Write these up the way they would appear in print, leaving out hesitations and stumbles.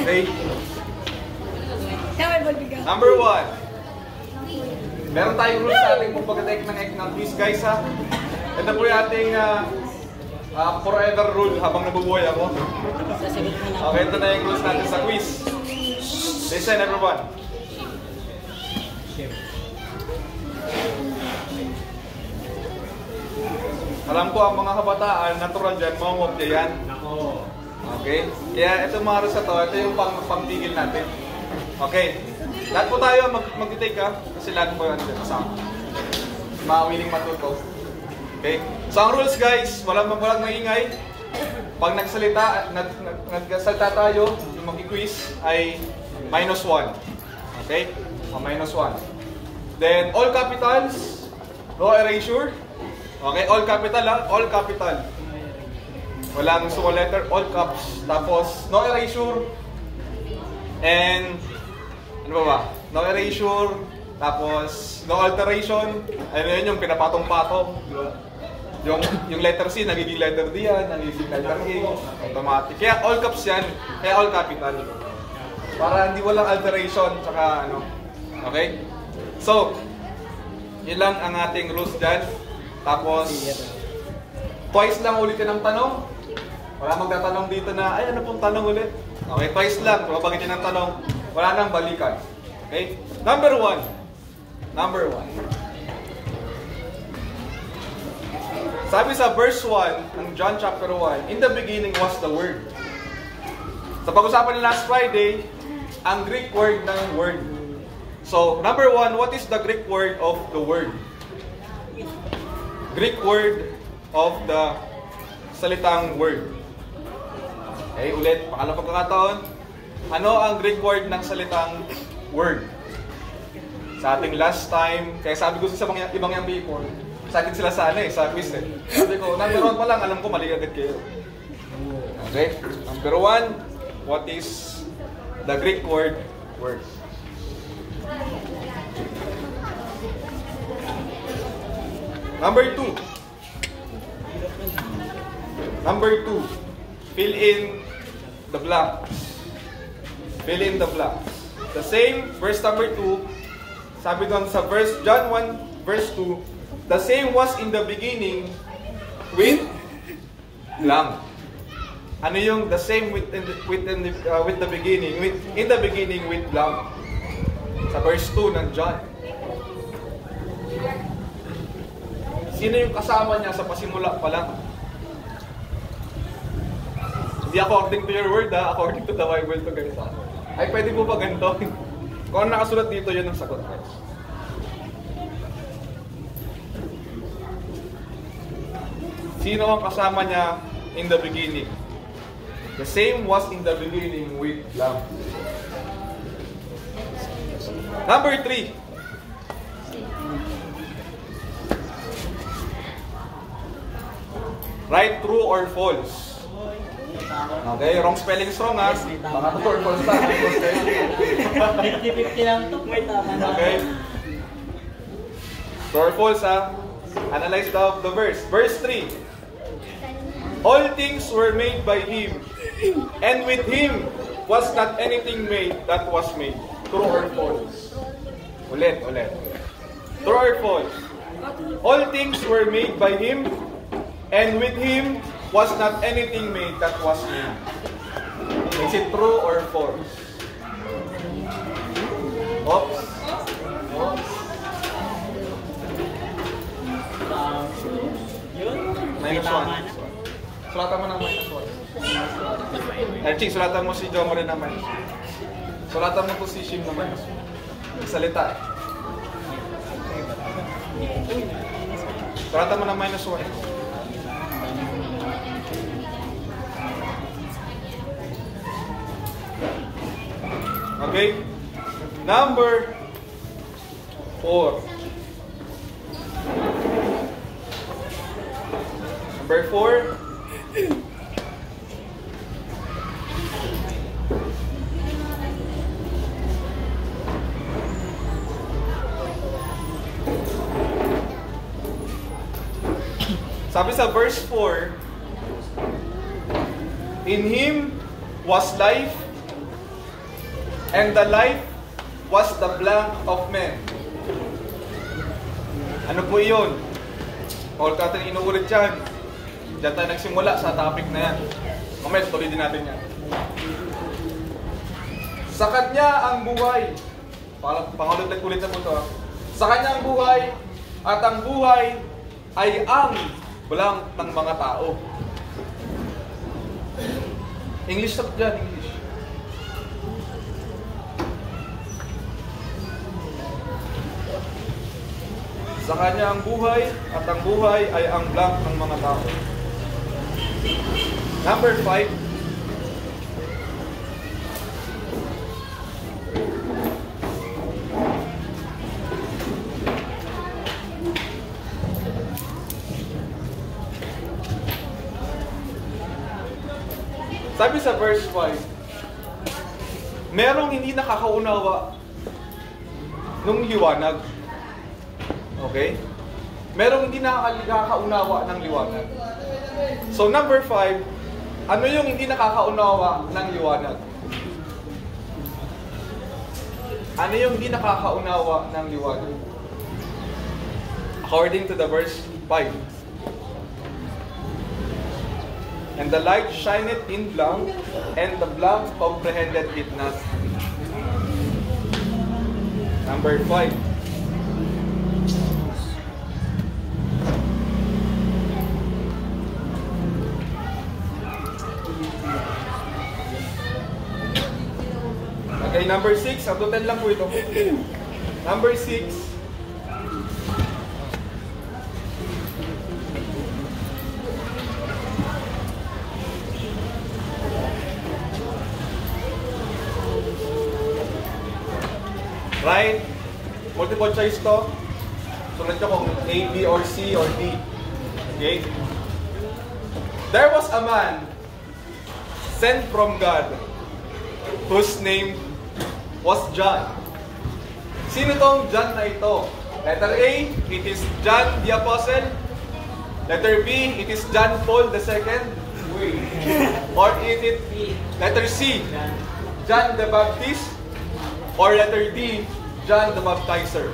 Okay? Number 1. Meron tayong rules sa ating pagkatake ng quiz, guys, ha? Ito po yung ating forever rule habang nabubuhay ako. Okay, ito na yung rules natin sa quiz. Listen, everyone. Alam ko ang mga kabataan, natural dyan, mawawag yan. Okay? Kaya ito mga rules na to, ito yung pangtigil natin. Okay? Lahat po tayo mag-take, ha? Kasi lahat po yung kasama. Mawiling matuto. Okay? So ang rules, guys, walang maingay. Pag nagsalita tayo, yung mag-quiz ay -1. Okay? -1. Then, all capitals, no erasure. Okay? All capital, ha? All capital. Walang small letter, all caps. Tapos, no erasure. And, ano ba? No erasure. Tapos, no alteration. Ano yun yung pinapatong-patong. Yung letter C, nagiging letter D yan, nagiging letter A, automatic. Kaya all caps yan, kaya all capital. Para hindi walang alteration, tsaka ano. Okay? So, yun lang ang ating rules dyan. Tapos, twice lang ulitin ang tanong. Wala magtatanong dito na, ay ano pong tanong ulit? Okay, twice lang. Kung mabagitin ang tanong, wala nang balikan. Okay? Number 1. Sabi sa verse 1 ng John chapter 1, in the beginning was the Word. Sa pag-usapan ng last Friday, ang Greek word ng word. So, number 1, what is the Greek word of the word? Greek word of the salitang word. Okay, ulit, pangalawang pagkakataon. Ano ang Greek word ng salitang word? Sa ating last time, kaya sabi ko sa mga ibang yung people, sakit sila sa sa quiz eh. Sabi ko, number 1 pa lang, alam ko mali agad kayo. Okay? Number 1, what is the Greek word word? Number 2, fill in the blanks. Fill in the blanks. The same, verse number 2, sabi doon sa verse, John 1, verse 2, the same was in the beginning with blank. Ano yung the same with the beginning? In the beginning with blank. Sa verse 2 ng John. Sino yung kasama niya sa pasimula pa lang? Hindi according to your word, according to the Bible to guys. Ay, pwede po ba ganito? Kung ano nakasulat dito, yun ang sagot, guys. Sino ang kasama niya in the beginning? The same was in the beginning with love. Number 3. Right, true, or false? Okay, wrong spelling is wrong, ha? Baka true or false na. 50-50 lang ito. May tama na. Okay. True or false, ha? Analyze the verse. Verse 3. All things were made by Him, and with Him was not anything made that was made. True or false? Ulit. True or false? All things were made by Him, and with Him was not anything made that was made. Is it true or false? Oops. -1. Sulatan mo ng -1. Ching, sulatan mo si Jomo rin ng -1. Sulatan mo po si Shim ng -1. Salita. Sulatan mo ng -1. Okay? Number 4. Number 4. Sabi sa verse 4, in Him was life, And the life was the blank of men. Ano po yun? Huwag natin inuulit yan. Diyan tayo nagsimula sa topic na yan. Mamaya, tuloy din natin yan. Sa kanya ang buhay. Pangulit-ulit na po ito. Sa kanya ang buhay, at ang buhay ay ang blank ng mga tao. English stop dyan, English. Sa kanya ang buhay, at ang buhay ay ang blank ng mga tao. Number 5. Sabi sa verse 5, merong hindi nakakaunawa nung liwanag. Okay? Merong hindi nakakaunawa ng liwanag. So number 5, ano yung hindi nakakaunawa ng liwanag? Ano yung hindi nakakaunawa ng liwanag? According to the verse 5. And the light shineth in blank, and the blank comprehended it not. Number 5. Okay, number 6. Ang total lang po ito. Number 6. Right? Multiple choice to. Sulat nyo kung A, B, or C, or D. Okay? There was a man sent from God whose name was John. Sino tong John na ito? Letter A, it is John the Apostle. Letter B, it is John Paul II. Or is it letter C, John the Baptist? Or letter D, John the Baptizer.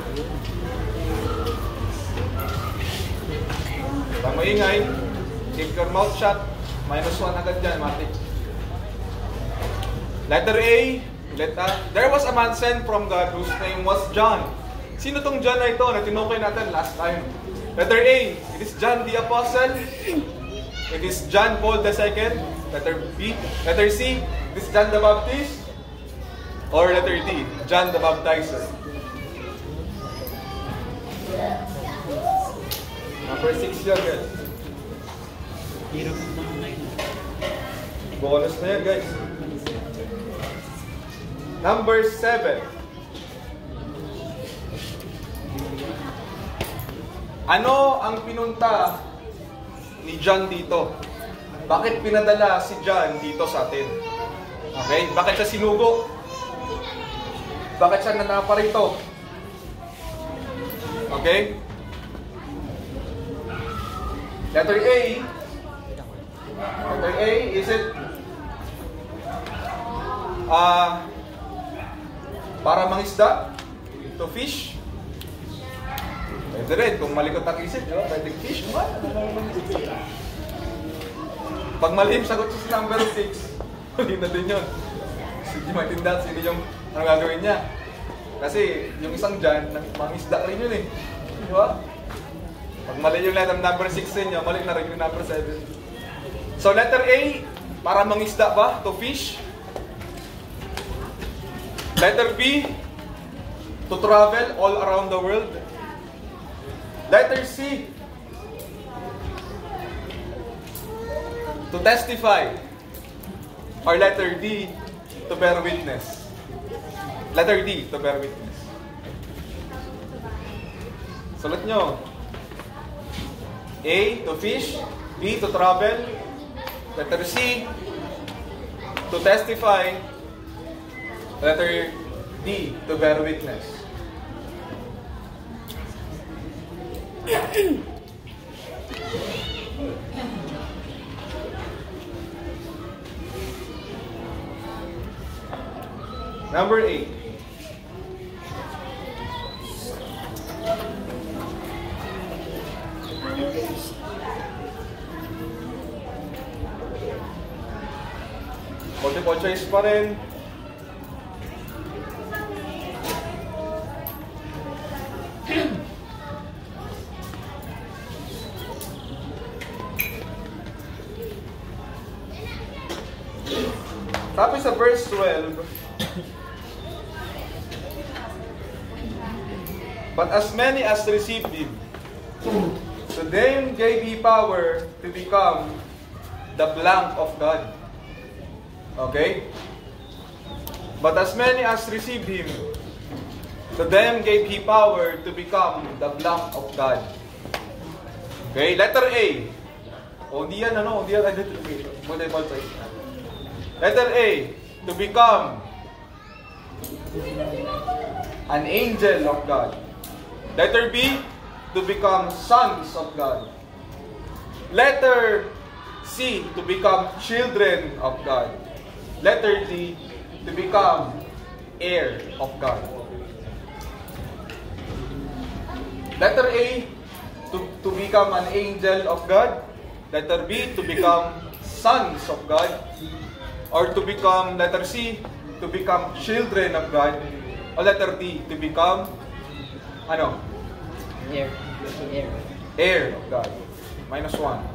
Pag maingay, keep your mouth shut. -1 agad dyan, matik. Letter A, there was a man sent from God whose name was John. Sino tong John na ito na tinukay natin last time? Letter A, it is John the Apostle. It is John Paul II. Letter C, it is John the Baptist. Or letter D, John the Baptizer. Number 6 yan, guys. Bonus na yan, guys. Number 7. Ano ang pinunta ni John dito? Bakit pinadala si John dito sa atin? Okay? Bakit siya sinugo? Bakit siya nanapa rito? Okay? Letter A. Letter A, is it para mangisda? To fish? Pwede rin, kung malikot ang isip, di ba? Pwede fish, di ba? Pag malihim sagot siya sa number 6, hindi na din yun. Hindi maintindihan sino yung ano gagawin niya. Kasi yung isang dyan, mangisda rin yun eh. Di ba? Pag mali yung letter number 6 niya, mali na rin yung number 7. So letter A, para mangisda ba? To fish. Letter B, to travel all around the world. Letter C, to testify. Or letter D, to bear witness. Letter D, to bear witness. Sulat nyo. A, to fish. B, to travel. Letter C, to testify. Letter D, to bear witness. Number 8. Multiple choice pa rin. Tapos sa verse 12, but as many as received him, to them gave he power to become the blank of God. Okay? But as many as received him, to them gave he power to become the blank of God. Okay? Letter A. O, hindi yan identification. Multiple choice. Letter A, to become an angel of God. Letter B, to become sons of God. Letter C, to become children of God. Letter D, to become heir of God. Letter A, to become an angel of God. Letter B, to become sons of God. Or to become, letter C, to become children of God. Or letter D, to become, ano? Heir. Heir of God. -1.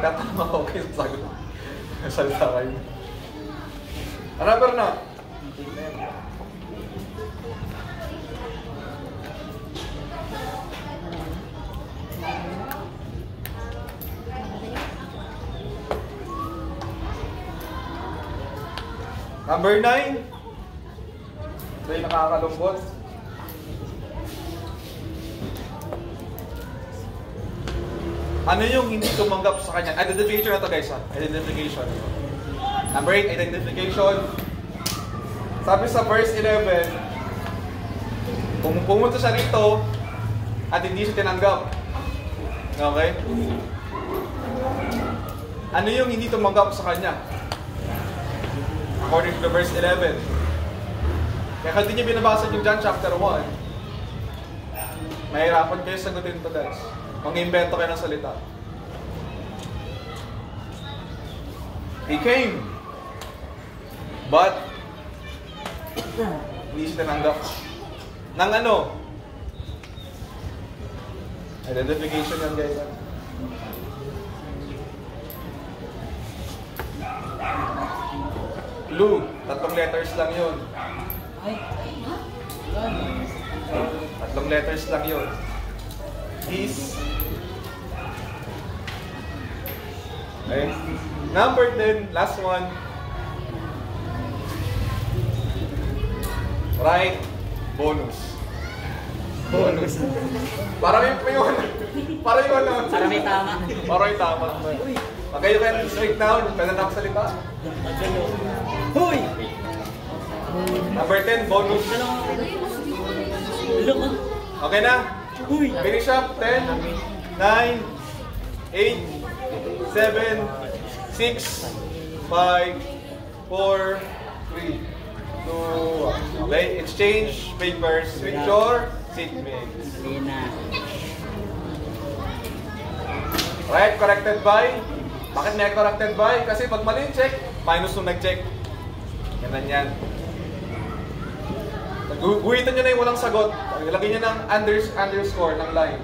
Tatama ko kayo sa sagot. Salita kayo. Number na? Number 9. Ito yung nakakalungkot. Ano yung hindi tumanggap sa kanya? Identification na to guys ha. Identification. Number 8, identification. Sabi sa verse 11, kung pumunta siya rito at hindi siya tinanggap. Okay? Ano yung hindi tumanggap sa kanya? According to verse 11. Kaya kung hindi nyo binabasa yung John chapter 1, mahirapan kayo sagutin to guys. Mang-invento kayo ng salita. He came, but hindi siya tinanggap. Nang ano? Identification yan guys. Lu, 3 letters lang yun. 3 letters lang yun. His. Okay. Number 10, last one. Right, bonus. Bonus. Para may yun. Para yun ano. Para may tama. Para may tama. Okay, you can straight down. Pwede na salita. Hoy! Number 10, bonus. Okay na? Finish up. 10, 9, 8, 7, 6, 5, 4, 3, 2, 1. Okay, exchange papers with your seatmates. Right, corrected by? Bakit may corrected by? Kasi pag mali yung check, minus nung nag-check. Ganun yan. Guhitan nyo na yung walang sagot. Lagyan nyo ng underscore ng line.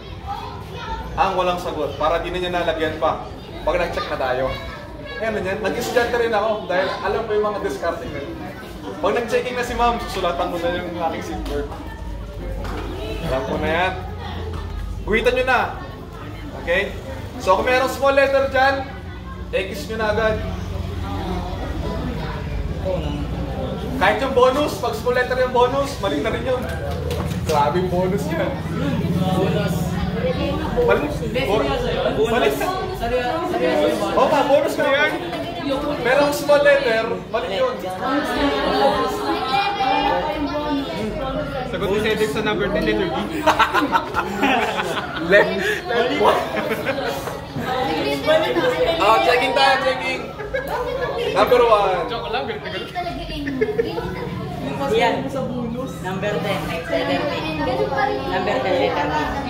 Ang walang sagot. Para di na nyo nalagyan pa. Pag nag-check na tayo. Ayan yan. Nag-estudyante rin ako. Dahil alam ko yung mga discarding na. Pag nag-checking na si ma'am, susulatan ko na yung aking seat word. Alam ko na yan. Guhitan nyo na. Okay? So kung mayroong small letter dyan, X nyo na agad. Kahit yung bonus, pag small letter yung bonus, mali na rin yun. Grabe yung bonus yan. Bonus. Mali. Mali. Oo nga, bonus na yan. Pero ang small letter, mali yun. Sagot ni Cedric sa number 10, letter B. Oh, checking tayo, checking. Number 1. Yan. Number 10. Letter T. Number 10, letter T.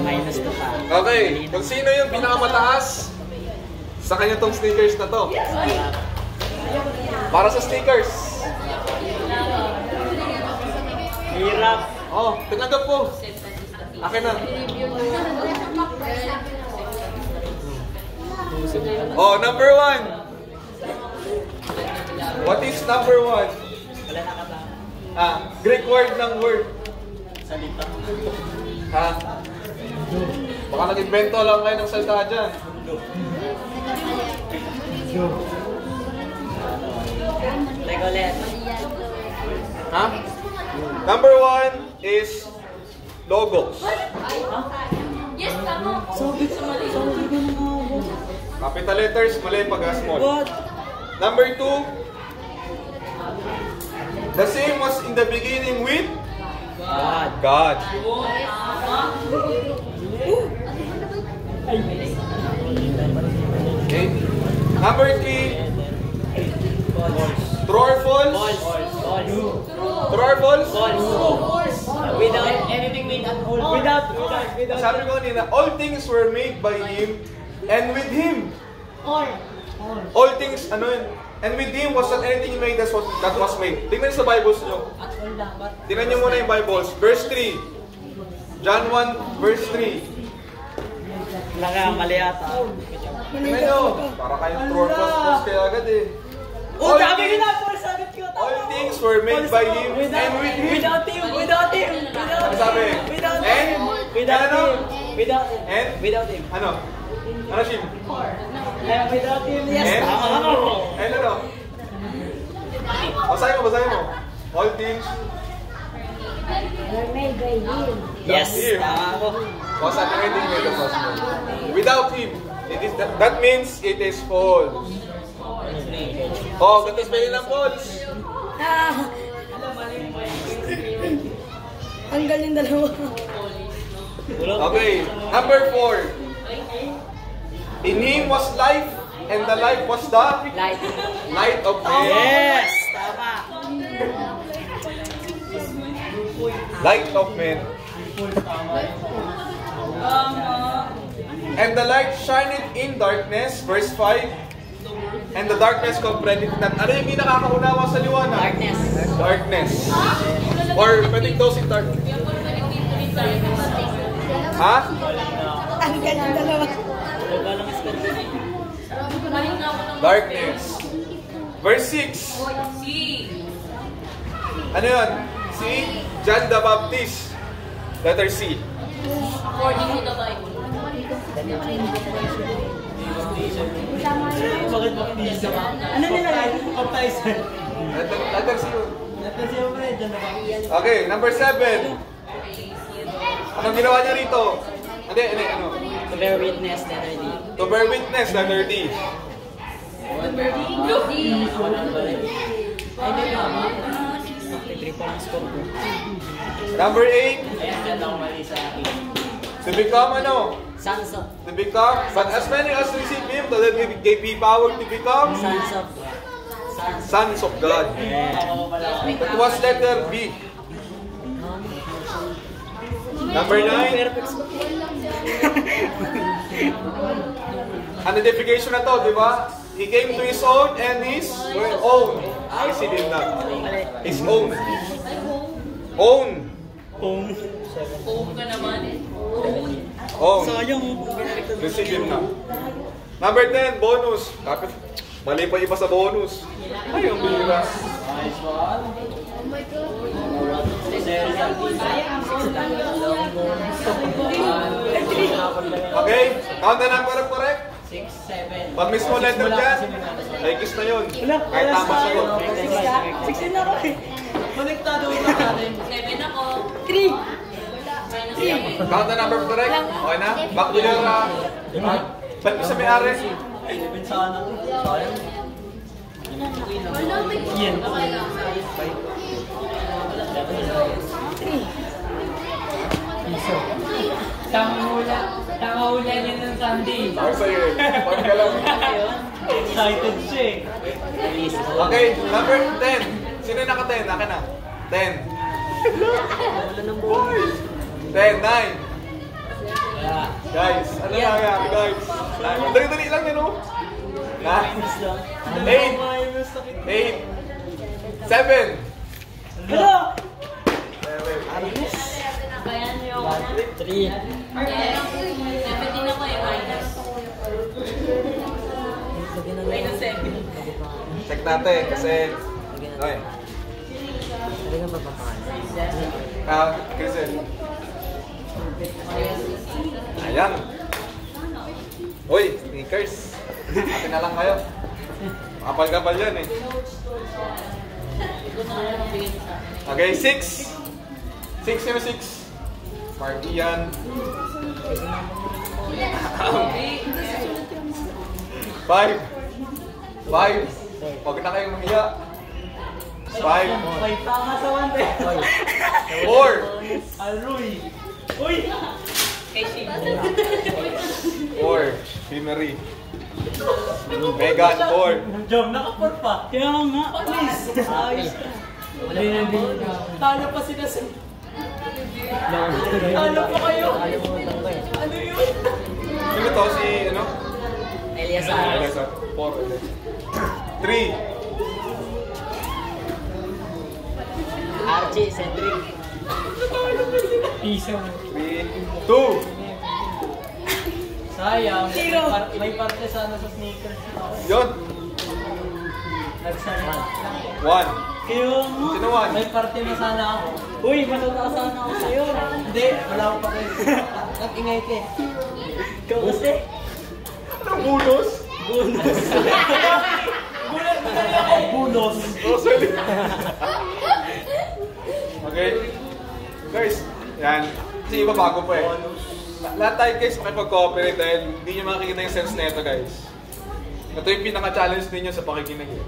Minus 2 pa. Okay, kung sino yung pinakamataas, sa kanya tong stickers na to. Para sa stickers. Hirap. Oh, tinanggap po. Akin na. Oh, number 1. What is number 1? Wala na ka ba? Greek word ng word. Salita. Ha? Baka nag-invento lang kayo ng salita dyan. Like ulit. Ha? Number 1 is logos. Yes, tama. Capital letters, mali pag small. What? Number 2, the same was in the beginning with God. God. Okay. Number 3, true or false? True or false? Without anything without. Sabi ko kanina, all things were made by Him and with Him. All things, ano yun? And with Him was not anything made that was made. Tingnan niyo sa Bibles nyo. Tingnan niyo muna yung Bibles. Verse 3. John 1, verse 3. Mali ata. Tingnan nyo. Para kayong true or false kaya agad eh. Oh, dami ko na po sagot ko. All things were made by Him and with Him. Without Him. Ano sabi? Without And? Him. Without Ano? Him. Without Him. And? Without Him. Ano? Ano, Shim? Without Him. Yes. And? Tama. And ano? Basahin mo. All things. Yes. Him. Tama ako. Was not anything made that was made. Without Him. It is that means it is false. Oh, ganito spelling ng false. Ang galing dalawa. Okay, number 4. In Him was life, and the life was the Light. light of men. Yes. Tama. Light of men. And the light shineth in darkness, verse 5. And the darkness comprehended not. Ano yung nakakaunawa sa liwanag? Darkness. Darkness. Or pwedeng those in darkness. Ha? Ang galing dalawa. Darkness. Verse 6. Ano yun? Si John the Baptist. Letter C. According to the Bible. Ano nilagay? Baptizer. Letter C yun. Okay, number 7. Anong ginawa niya rito? Ano? To bear witness, letter D. To bear witness, letter D. Number 8. To become ano? Sons of. To become, but as many as receive Him, to them He gave me power to become Sons of. sons of God. That was letter B. Number 9. An identification na to, di ba? He came to His own and His own. He did not. His own. Own. Home ka naman. Own. Sayang. Receive Him na. Number 10, bonus. Kapit. Mali pa iba sa bonus. Ay, ang bira. Okay? Count the number of correct? 6, 7. Pag mismo letter dyan, ay kiss na yun. Kahit tama sagot. 16 na ako eh. Konektado ito natin. 7 ako. 3. Count the number of correct. Okay na? Back to your... ba't mo sa may-ari? Yan. Tangahula niya ng Sunday. Ako sa'yo eh. Pag ka lang. Excited siya eh. Okay, number 10. Sino yung naka-10? Akin na. 10. 10, 9. Guys, ano nangyari guys? Dali-dali lang yan oh. 9, 8, 7. Hello! 7. Kaya niyo ako na. 3. Yes. 17 ako eh, minus. Minus 7. Check natin kasi... Okay. Chrisel. Ayan. Uy, sneakers. Atin na lang kayo. Kapal-kapal yan eh. Okay, 6. 6 yun, 6. Party yan. 5. 5. Huwag na kayong mahiya. 5. May tama sa 1 eh. 4. Aroy. Uy! Kay Shin. 4. Pimery. Megan, 4. Jom, naka-4 pa. Kaya nga. Please. Ayos ka. Wala yung bilhin. Talo pa sila sa... Talo pa kayo. Ano yun? Sino to? Si ano? Elias Elias. 4. 3. Archie, Cedric. Piso. 3. 2. Sayang. May parte sana sa sneakers. Yun. Nagsara. 1. Kaya mo. Sino 1? May parte na sana ako. Uy, matutuwa sana ako sa'yo. Hindi, wala ko pa kayo. Nag-ingay ka eh. Ikaw kasi. Anong bulos? Bulos. Bulos. Ako, bulos. Rosely. Okay. Guys, yan. Kasi iba bago pa eh. Lahat tayo guys makipag-cooperate dahil hindi nyo makikita yung sense na ito guys. Ito yung pinaka-challenge ninyo sa pakikinig eh.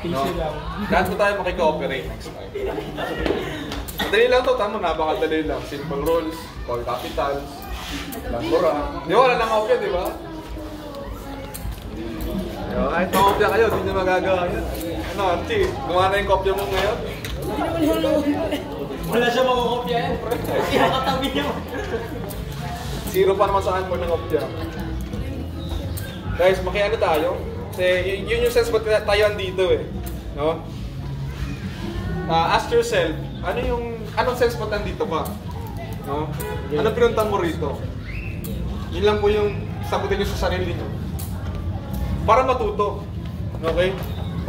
No? Lahat po tayo makikooperate next time. Madali lang to, tama, napakadali lang. Simple rules, call capitals, langura. Di ba, wala nang opya, di ba? Kahit makopya kayo, hindi nyo magagawa yan. Ano, Archie, gumawa na yung kopya mo ngayon? Wala siya makukopya yan. Kasi nakatabi niya. 0 pa naman saan mo ng kopya. Guys, makiano tayo? Kasi yun yung sense ba't tayo andito eh. No? Ask yourself, anong sense ba't andito ka? No? Anong pinuntan mo rito? Yun lang po yung sagutin nyo sa sarili nyo. Para matuto. Okay?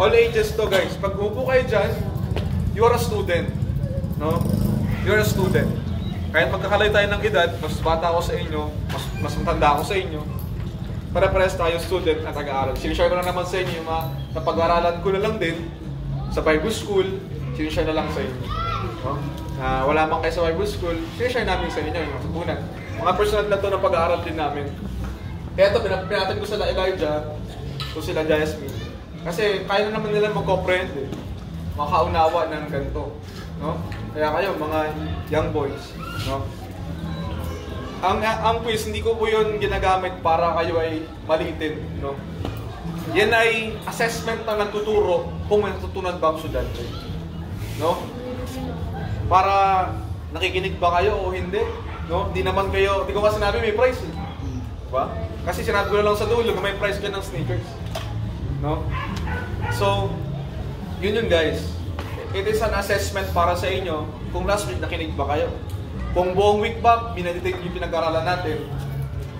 All ages to guys. Pag umupo kayo dyan, you are a student. No? You are a student. Kahit magkakalay tayo ng edad, mas bata ako sa inyo, mas matanda ako sa inyo, para-parehas tayo student at nag-aaral. Sinishare ko na naman sa inyo yung mga napag-aralan ko na lang din sa Bible School, sinishare na lang sa inyo. No? Wala man kayo sa Bible School, sinishare namin sa inyo yung matutunan. Mga personal na to na pag-aaral din namin. Kaya ito, pinatid ko sila Elijah, o sila Jasmine. Kasi kaya na naman nila mag-comprehend eh. Makaunawa ng ganito. No? Kaya kayo, mga young boys, no? Ang quiz, hindi ko po yun ginagamit para kayo ay maliitin, no? Yan ay assessment na nagtuturo kung may natutunan ba ang estudyante, no? Para nakikinig ba kayo o hindi, no? Di naman kayo, di ko kasi sinabi may prize, eh. Diba? Kasi sinabi ko na lang sa dulo na may prize ka ng sneakers, no? So, yun guys. It is an assessment para sa inyo kung last week nakinig ba kayo. Kung buong week ba, mineditate yung pinag-aralan natin,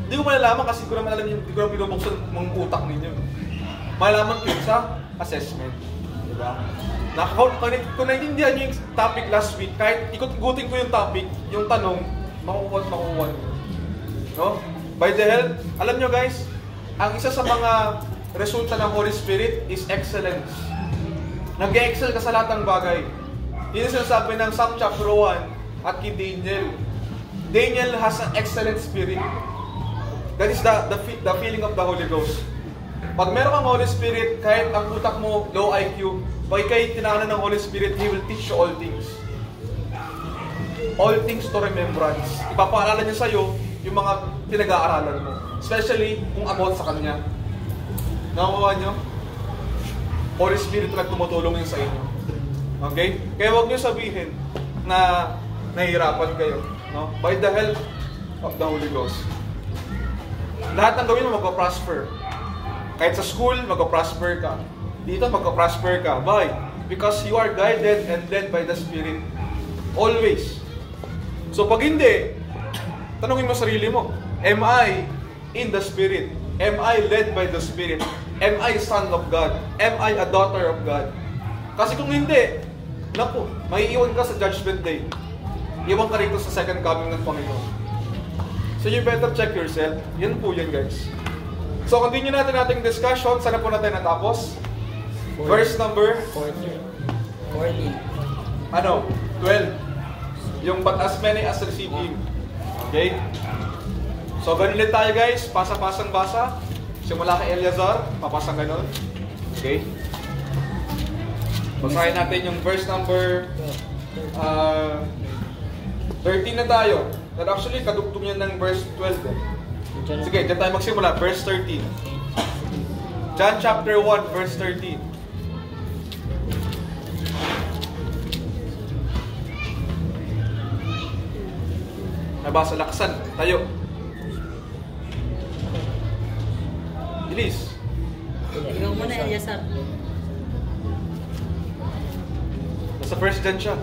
hindi ko malalaman kasi ko naman alam yung hindi ko naman binubuksan mga utak ninyo. Malalaman ko yun sa assessment. Diba? Kung naintindihan nyo yung topic last week, kahit ikot-igutin ko yung topic, yung tanong, makukuha nyo. No? By the help, alam nyo guys, ang isa sa mga resulta ng Holy Spirit is excellence. Nag-excel ka sa lahat ng bagay. Yun yung sinasabi ng Psalm chapter 1 at kay Daniel. Daniel has an excellent spirit. That is the feeling of the Holy Ghost. Pag meron kang Holy Spirit, kahit ang utak mo low IQ, pag ikay tinangan ng Holy Spirit, He will teach you all things. all things to remembrance. Ipapaalala niya sa'yo yung mga pinag-aaralan mo. Especially kung about sa Kanya. Nakuha niyo? Holy Spirit lang tumutulong yun sa inyo. Okay? Kaya huwag niyo sabihin na nahihirapan kayo. No? By the help of the Holy Ghost. Lahat ng gawin mo magpa-prosper. Kahit sa school, magpa-prosper ka. Dito, magpa-prosper ka. Why? Because you are guided and led by the Spirit. Always. So pag hindi, tanungin mo sarili mo, am I in the Spirit? Am I led by the Spirit? Am I son of God? Am I a daughter of God? Kasi kung hindi, naku, maiiwan ka sa judgment day. Iwan ka rito sa second coming ng Panginoon. So you better check yourself. Yan po yan, guys. So continue natin ating discussion. Sana po natin natapos. Verse number 14. ano? 12. Yung but as many as receive Him. Okay? So ganun din tayo, guys. Pasa-pasang basa. Simula kay Eleazar, papasang ganun. Okay? Basahin natin yung verse number 13 na tayo. That actually, kadugtong yan ng verse 12. Sige, dyan tayo magsimula. Verse 13. John chapter 1, verse 13. Nabasa laksan. Tayo. Bilis. Ikaw muna, Eliasar. Nasa first John siya.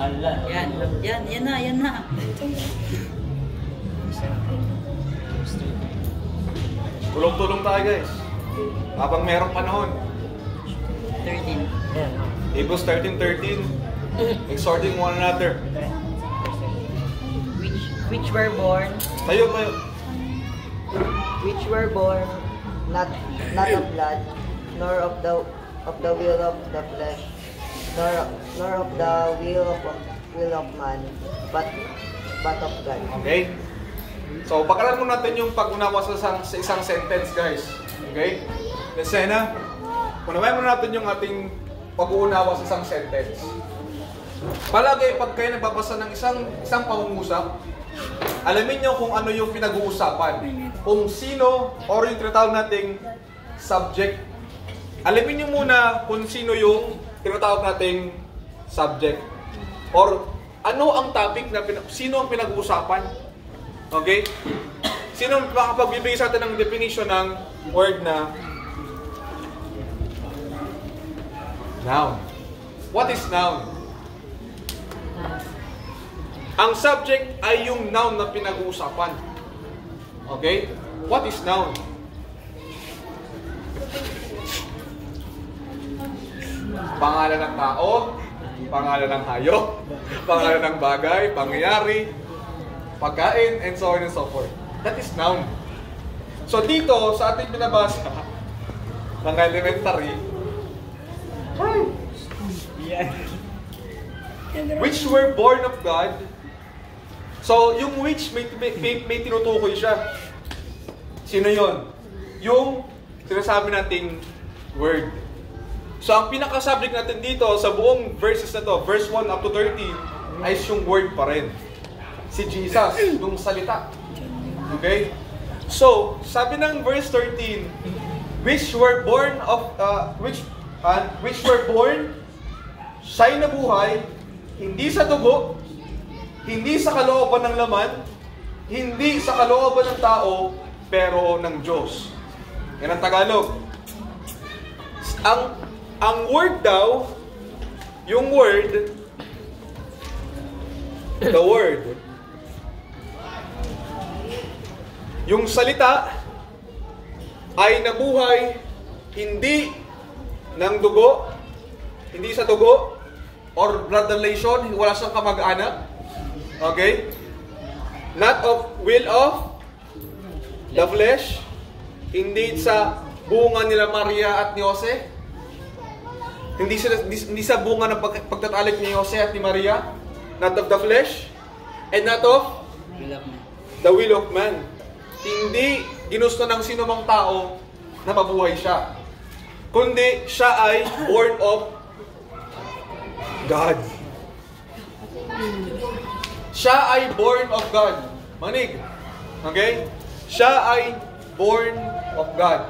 Hala. Yan na. Tulong-tulong tayo, guys. Habang merong panahon. 13. Hebrews 13:13. Exhorting one another. Which were born, Tayo. which were born not of blood, nor of the will of the flesh, nor of the will of man, but of God. Okay? So, pakalan mo natin yung pag-unawa sa isang sentence, guys. Okay? Lesena, unawain mo natin yung ating pag-uunawa sa isang sentence. Palagi, pag kayo nagbabasa ng isang pangungusap, alamin nyo kung ano yung pinag-uusapan. Kung sino, or yung tinatawag nating subject. Alamin nyo muna kung sino yung tinatawag nating subject. Or ano ang topic na sino ang pinag-uusapan. Okay? Sino ang makapagbibigay sa atin ng definition ng word na noun? What is noun? Ang subject ay yung noun na pinag-uusapan. Okay? What is noun? Pangalan ng tao, pangalan ng hayop, pangalan ng bagay, pangyayari, pagkain, and so on and so forth. That is noun. So dito, sa ating binabasa, mga elementary, which were born of God. So, yung which, may tinutukoy siya. Sino yon? Yung sinasabi nating word. So, ang pinaka-subject natin dito sa buong verses na to, verse 1 up to 13, ay yung word pa rin. Si Jesus, yung salita. Okay? So, sabi ng verse 13, which were born, siya'y nabuhay, hindi sa dugo, hindi sa kalooban ng laman, hindi sa kalooban ng tao, pero ng Diyos. Yan ang Tagalog. Ang word daw, yung word, the word, yung salita, ay nabuhay, hindi ng dugo, hindi sa dugo, or blood relation, wala siyang kamag-anak. Okay? Not of will of the flesh, hindi sa bunga nila Maria at ni Jose, hindi sa bunga ng pagtatalik ni Jose at ni Maria, not of the flesh, and not of the will of man. Hindi ginusto ng sino mang tao na mabuhay siya. kundi siya ay born of God. Siya ay born of God. Manig. Okay? Siya ay born of God.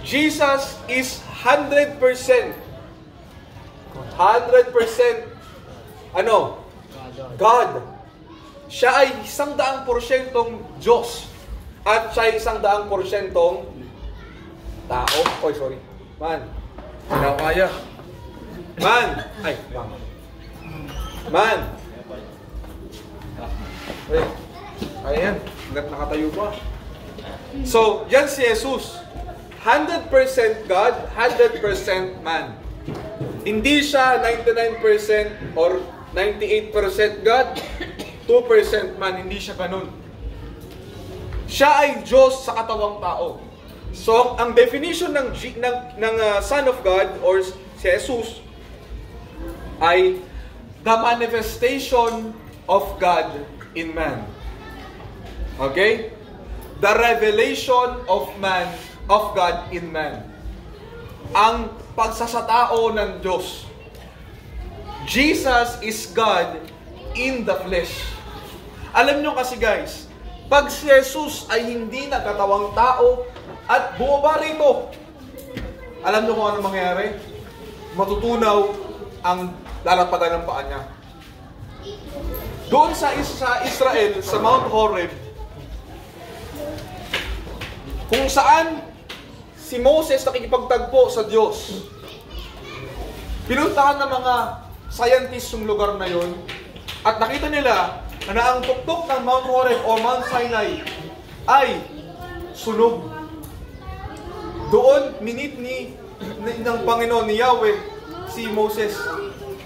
Jesus is 100%. 100% ano? God. Siya ay 100% Diyos. At siya ay 100% tao. Oy, sorry. Man. Hindi ako kaya. Man. Ay, man. Wait. Ayan. Hanggat nakatayo pa. So, yan si Jesus. 100% God, 100% man. Hindi siya 99% or 98% God, 2% man. Hindi siya ganun. Siya ay Diyos sa katawang tao. So, ang definition ng Son of God or si Jesus ay the manifestation of God in man. Okay? The revelation of man, of God in man. Ang pagsasatao ng Diyos. Jesus is God in the flesh. Alam nyo kasi guys, pag si Jesus ay hindi nagkatawang tao at bumaba rito, alam nyo kung ano mangyayari? Matutunaw ang lalapagan ng paa niya. Doon sa Israel, sa Mount Horeb, kung saan si Moses nakikipagtagpo sa Diyos, pinuntahan ng mga scientists yung lugar na yon at nakita nila na ang tuktok ng Mount Horeb o Mount Sinai ay sunog. Doon minit ng Panginoon ni Yahweh si Moses.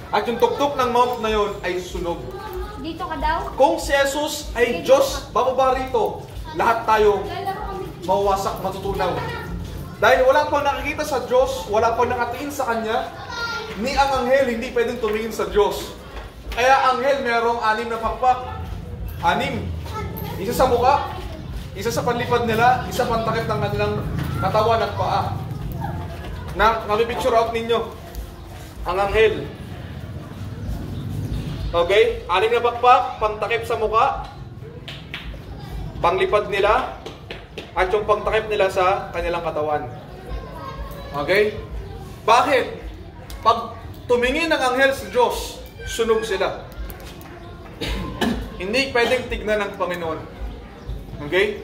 At yung tuktok ng mount na yon ay sunog. Dito ka daw? Kung si Jesus ay Diyos, bababa rito, lahat tayo mawawasak, matutunaw. Dahil wala pang nakikita sa Diyos, wala pang nakatingin sa Kanya, ni ang anghel hindi pwedeng tumingin sa Diyos. Kaya anghel merong 6 na pakpak. 6. Isa sa mukha, isa sa panlipad nila, isa pantakip ng kanilang katawan at paa. Nabipicture out ninyo ang anghel. Okay? 6 na pakpak, pantakip sa mukha, panglipad nila, at yung pangtakip nila sa kanilang katawan. Okay? Bakit? Pag tumingin ng anghel sa Diyos, sunog sila. Hindi pwedeng tignan ng Panginoon. Okay?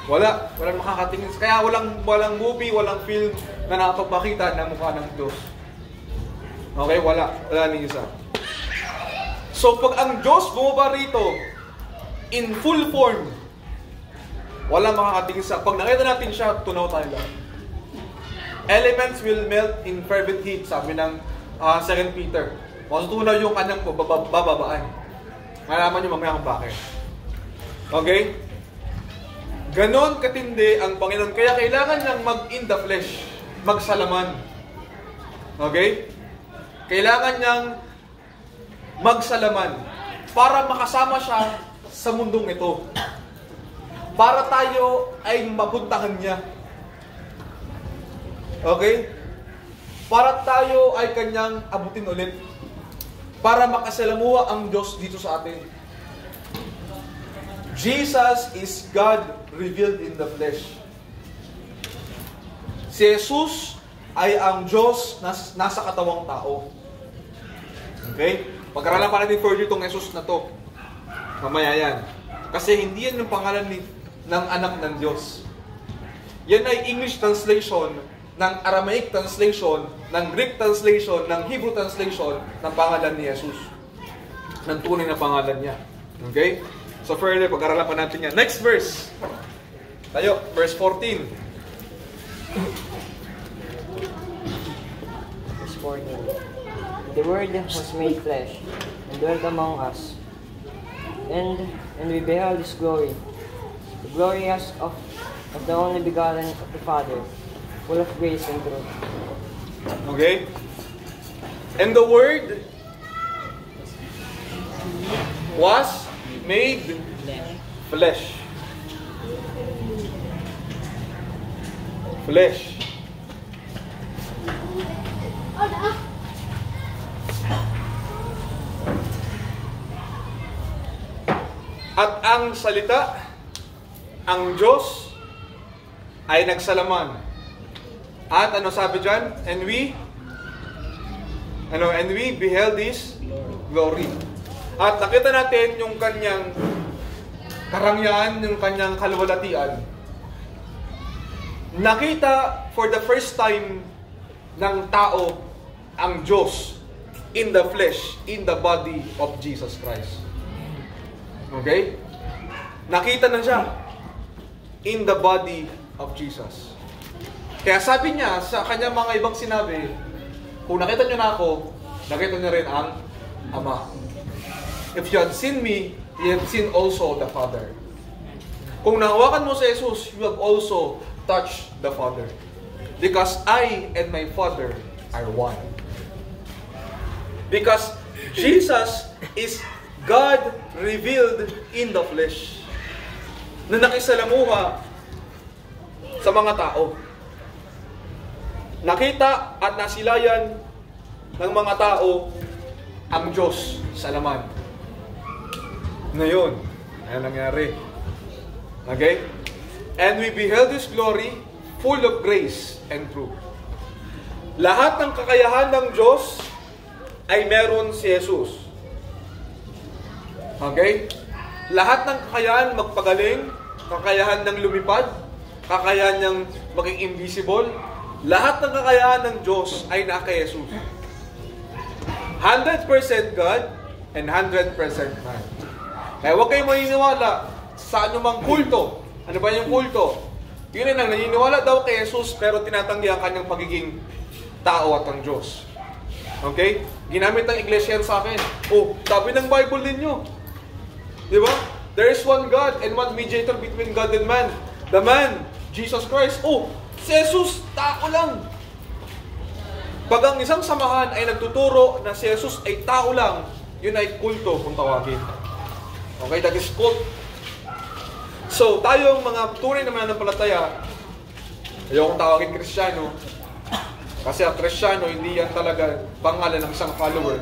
Walang makakatingin. Kaya walang movie, walang film na nakapagpakita ng mukha ng Diyos. Okay? Wala ni isa. So, pag ang Diyos bumaba rito, in full form, walang makakatingin sa... Pag nakita natin siya, tunaw tayo lang. Elements will melt in fervent heat, sabi ng 2 Peter. Matutunaw yung kanyang bababaan. Malaman nyo mamaya kung bakit. Okay? Ganon katindi ang Panginoon. Kaya kailangan niyang mag-in the flesh. Magsalaman. Okay? Kailangan niyang magsalaman para makasama siya sa mundong ito. Para tayo ay mapuntahan niya. Okay? Para tayo ay kanyang abutin ulit. Para makasalamuha ang Diyos dito sa atin. Jesus is God revealed in the flesh. Si Jesus ay ang Diyos na nasa katawang tao. Okay? Pag-aralan pa natin further itong Jesus na to. Mamaya yan. Kasi hindi yan yung pangalan ng anak ng Diyos. Yan ay English translation, ng Aramaic translation, ng Greek translation, ng Hebrew translation ng pangalan ni Jesus. Ng tunay na pangalan niya. Okay? So further, pag-aralan pa natin yan. Next verse. Tayo, verse 14. Verse 14. The Word was made flesh, and dwelt among us. And we beheld His glory, the glory as of the only begotten of the Father, full of grace and truth. Okay? And the Word was made flesh. Flesh. At ang salita, ang Diyos, ay nagsalaman. At ano sabi dyan? And we beheld His glory. At nakita natin yung kanyang karangyaan, yung kanyang kalwalatian. Nakita for the first time ng tao ang Diyos in the flesh, in the body of Jesus Christ. Okay? Nakita na siya in the body of Jesus. Kaya sabi niya sa kanyang mga ibang sinabi, kung nakita niyo na ako, nakita niyo rin ang Ama. If you have seen me, you have seen also the Father. Kung nahawakan mo si Jesus, you have also touched the Father. Because I and my Father are one. Because Jesus is God revealed in the flesh. Na nakisalamuha sa mga tao. Nakita at nasilayan ng mga tao ang Diyos sa laman. Ngayon, ano nangyari? Okay? And we beheld His glory, full of grace and truth. Lahat ng kakayahan ng Diyos ay meron si Jesus. Okay? Lahat ng kakayahan magpagaling, kakayahan ng lumipad, kakayahan ng maging invisible, lahat ng kakayahan ng Diyos ay naka Jesus. 100% God and 100% man. Kaya huwag kayong maniniwala sa anumang kulto. Ano ba yung kulto? Yun ay naniniwala daw kay Jesus pero tinatanggi ang kanyang pagiging tao at ang Diyos. Okay? Ginamit ng iglesia sa akin. Oh, sabi ng Bible ninyo. Di ba? There is one God and one mediator between God and man. The man, Jesus Christ. Oh, si Jesus, tao lang. Pag ang isang samahan ay nagtuturo na si Jesus ay tao lang, yun ay kulto kung tawagin. Okay, that is cult. So, tayong mga tunay na mananampalataya, ayokong tawagin Kristiyano, kasi ang Kristiyano, hindi yan talaga pangalan ng isang follower.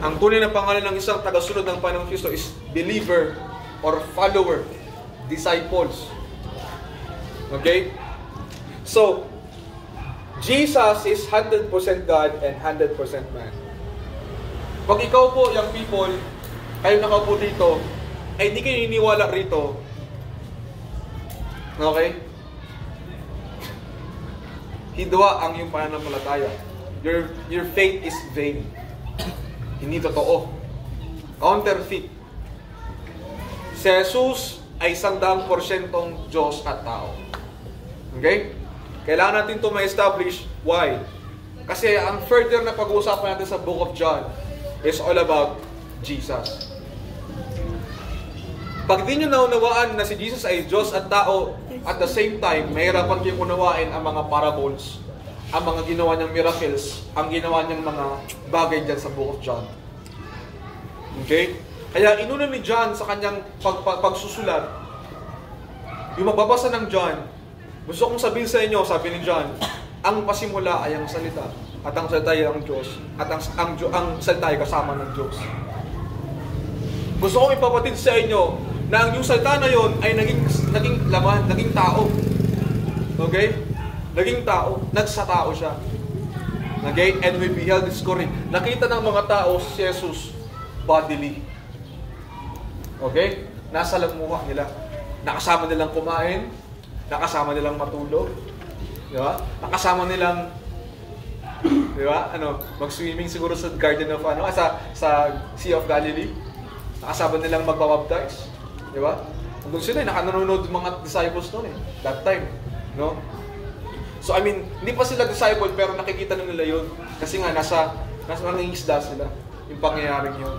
Ang tunay na pangalan ng isang tagasunod ng Panginoong Kristo is believer or follower, disciples. Okay? So, Jesus is 100% God and 100% man. Pag ikaw po, young people, kayo nakaupo dito, ay hindi kayo niniwala rito. Okay? Hidwa ang iyong pananampalataya. Your faith is vain. Hindi totoo. Counterfeit. Si Jesus ay 100% Diyos at tao. Okay? Kailangan natin ito ma-establish. Why? Kasi ang further na pag-uusapan natin sa Book of John is all about Jesus. Pag di nyo naunawaan na si Jesus ay Diyos at tao, at the same time, mahirapan kayong unawain ang mga parables, ang mga ginawa niyang miracles, ang ginawa niyang mga bagay dyan sa Book of John. Okay? Kaya inuna ni John sa kanyang pagsusulat, yung magbabasa ng John, gusto kong sabihin sa inyo, sabi ni John, ang pasimula ay ang salita, at ang salita ay ang Diyos, at ang salita ay kasama ng Diyos. Gusto kong ipapatid sa inyo na ang yung salita na yon ay naging laman, naging tao. Okay? Naging tao, nagsatao siya. Okay? And we beheld His glory. Nakita ng mga tao si Jesus bodily. Okay? Nasa lamuha nila. Nakasama nilang kumain, nakasama nilang matulog. Di ba? Nakasama nilang di ba? Mag-swimming siguro sa Garden of sa Sea of Galilee. Nakasama nilang magbabaptize. Di ba? Doon sila, nakananonood mga disciples noon that time. No? So I mean, hindi pa sila disciple pero nakikita na nila yun. Kasi nga, nasa nangingisda sila. Yung pangyayaring yun.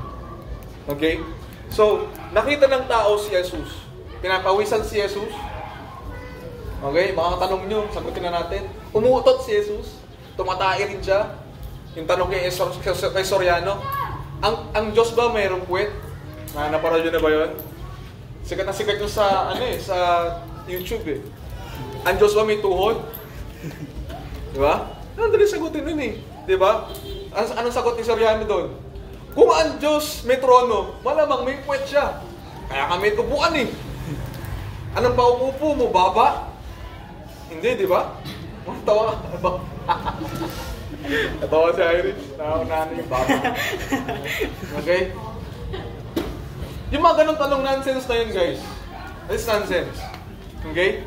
Okay? So, nakita ng tao si Jesus. Pinapawisan si Jesus. Okay? Makakatanong nyo, sagutin na natin. Umuutot si Jesus. Tumatay rin siya. Yung tanong kay Soriano, ang Diyos ba mayroong puwet? Naparod yun na ba yun? Sikat na sikat yun sa YouTube eh. Ang Diyos ba may tuhod? Diba? Ano dali sagutin nun eh? Diba? Anong sagot ni Soriano doon? Kung ang Diyos may trono, malamang may puwet siya. Kaya kami upuan eh. Anong pauupo mo? Baba? Hindi, di ba? Tawa. Natawa si Irish. Naunahan na yung baba. Okay? Yung mga ganong tanong nonsense na yun, guys. It's nonsense. Okay?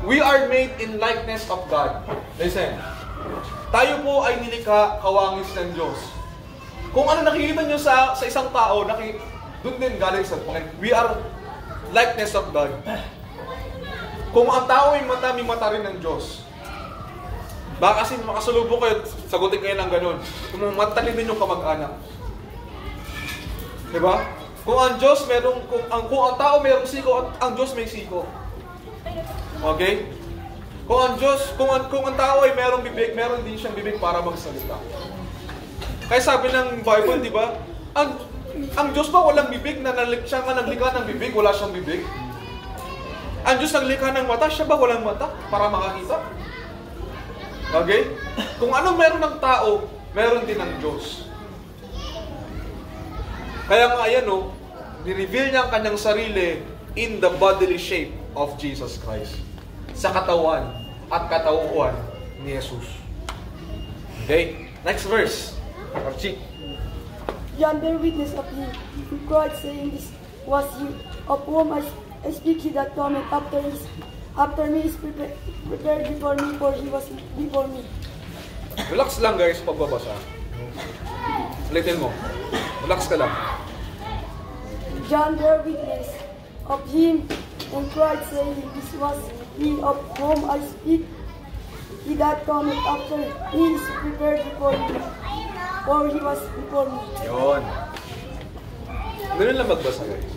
We are made in likeness of God. Listen. Tayo po ay nilikha kawangis ng Diyos. Kung ano nakikita nyo sa isang tao, doon din galing sa Panginoon. We are likeness of God. Kung ang tao ay mata, may mata rin ng Diyos. Baka kasi makasalubong kayo, sagutin kayo ng ganun. Kung matalin din yung kamag-anak. Diba? Kung ang Diyos merong, kung ang tao merong siko, ang Diyos may siko. Okay? Kung ang Diyos, kung ang tao ay merong bibig, meron din siyang bibig para magsalita. Kaya sabi ng Bible, di ba? Ang Diyos ba walang bibig na siya nga naglikha ng bibig, wala siyang bibig? Ang Diyos naglikha ng mata, siya ba walang mata para makakita? Okay? Kung ano meron ng tao, meron din ng Diyos. Kaya nga yan, ni-reveal niya ang kanyang sarili in the bodily shape of Jesus Christ. Sa katawan at katauhan ni Jesus. Okay? Next verse. Archie. John bear witness of him, who cried, saying, "This was he of whom I speak. He that cometh after me is prepared before me, for he was before me." Relax lang guys pagbabasa. Ulitin mo. Relax ka lang. John bear witness of him, and cried, saying, "This was he of whom I speak. He that cometh after me is prepared before me, for he was before me." Yun. Ganun lang magbasa guys.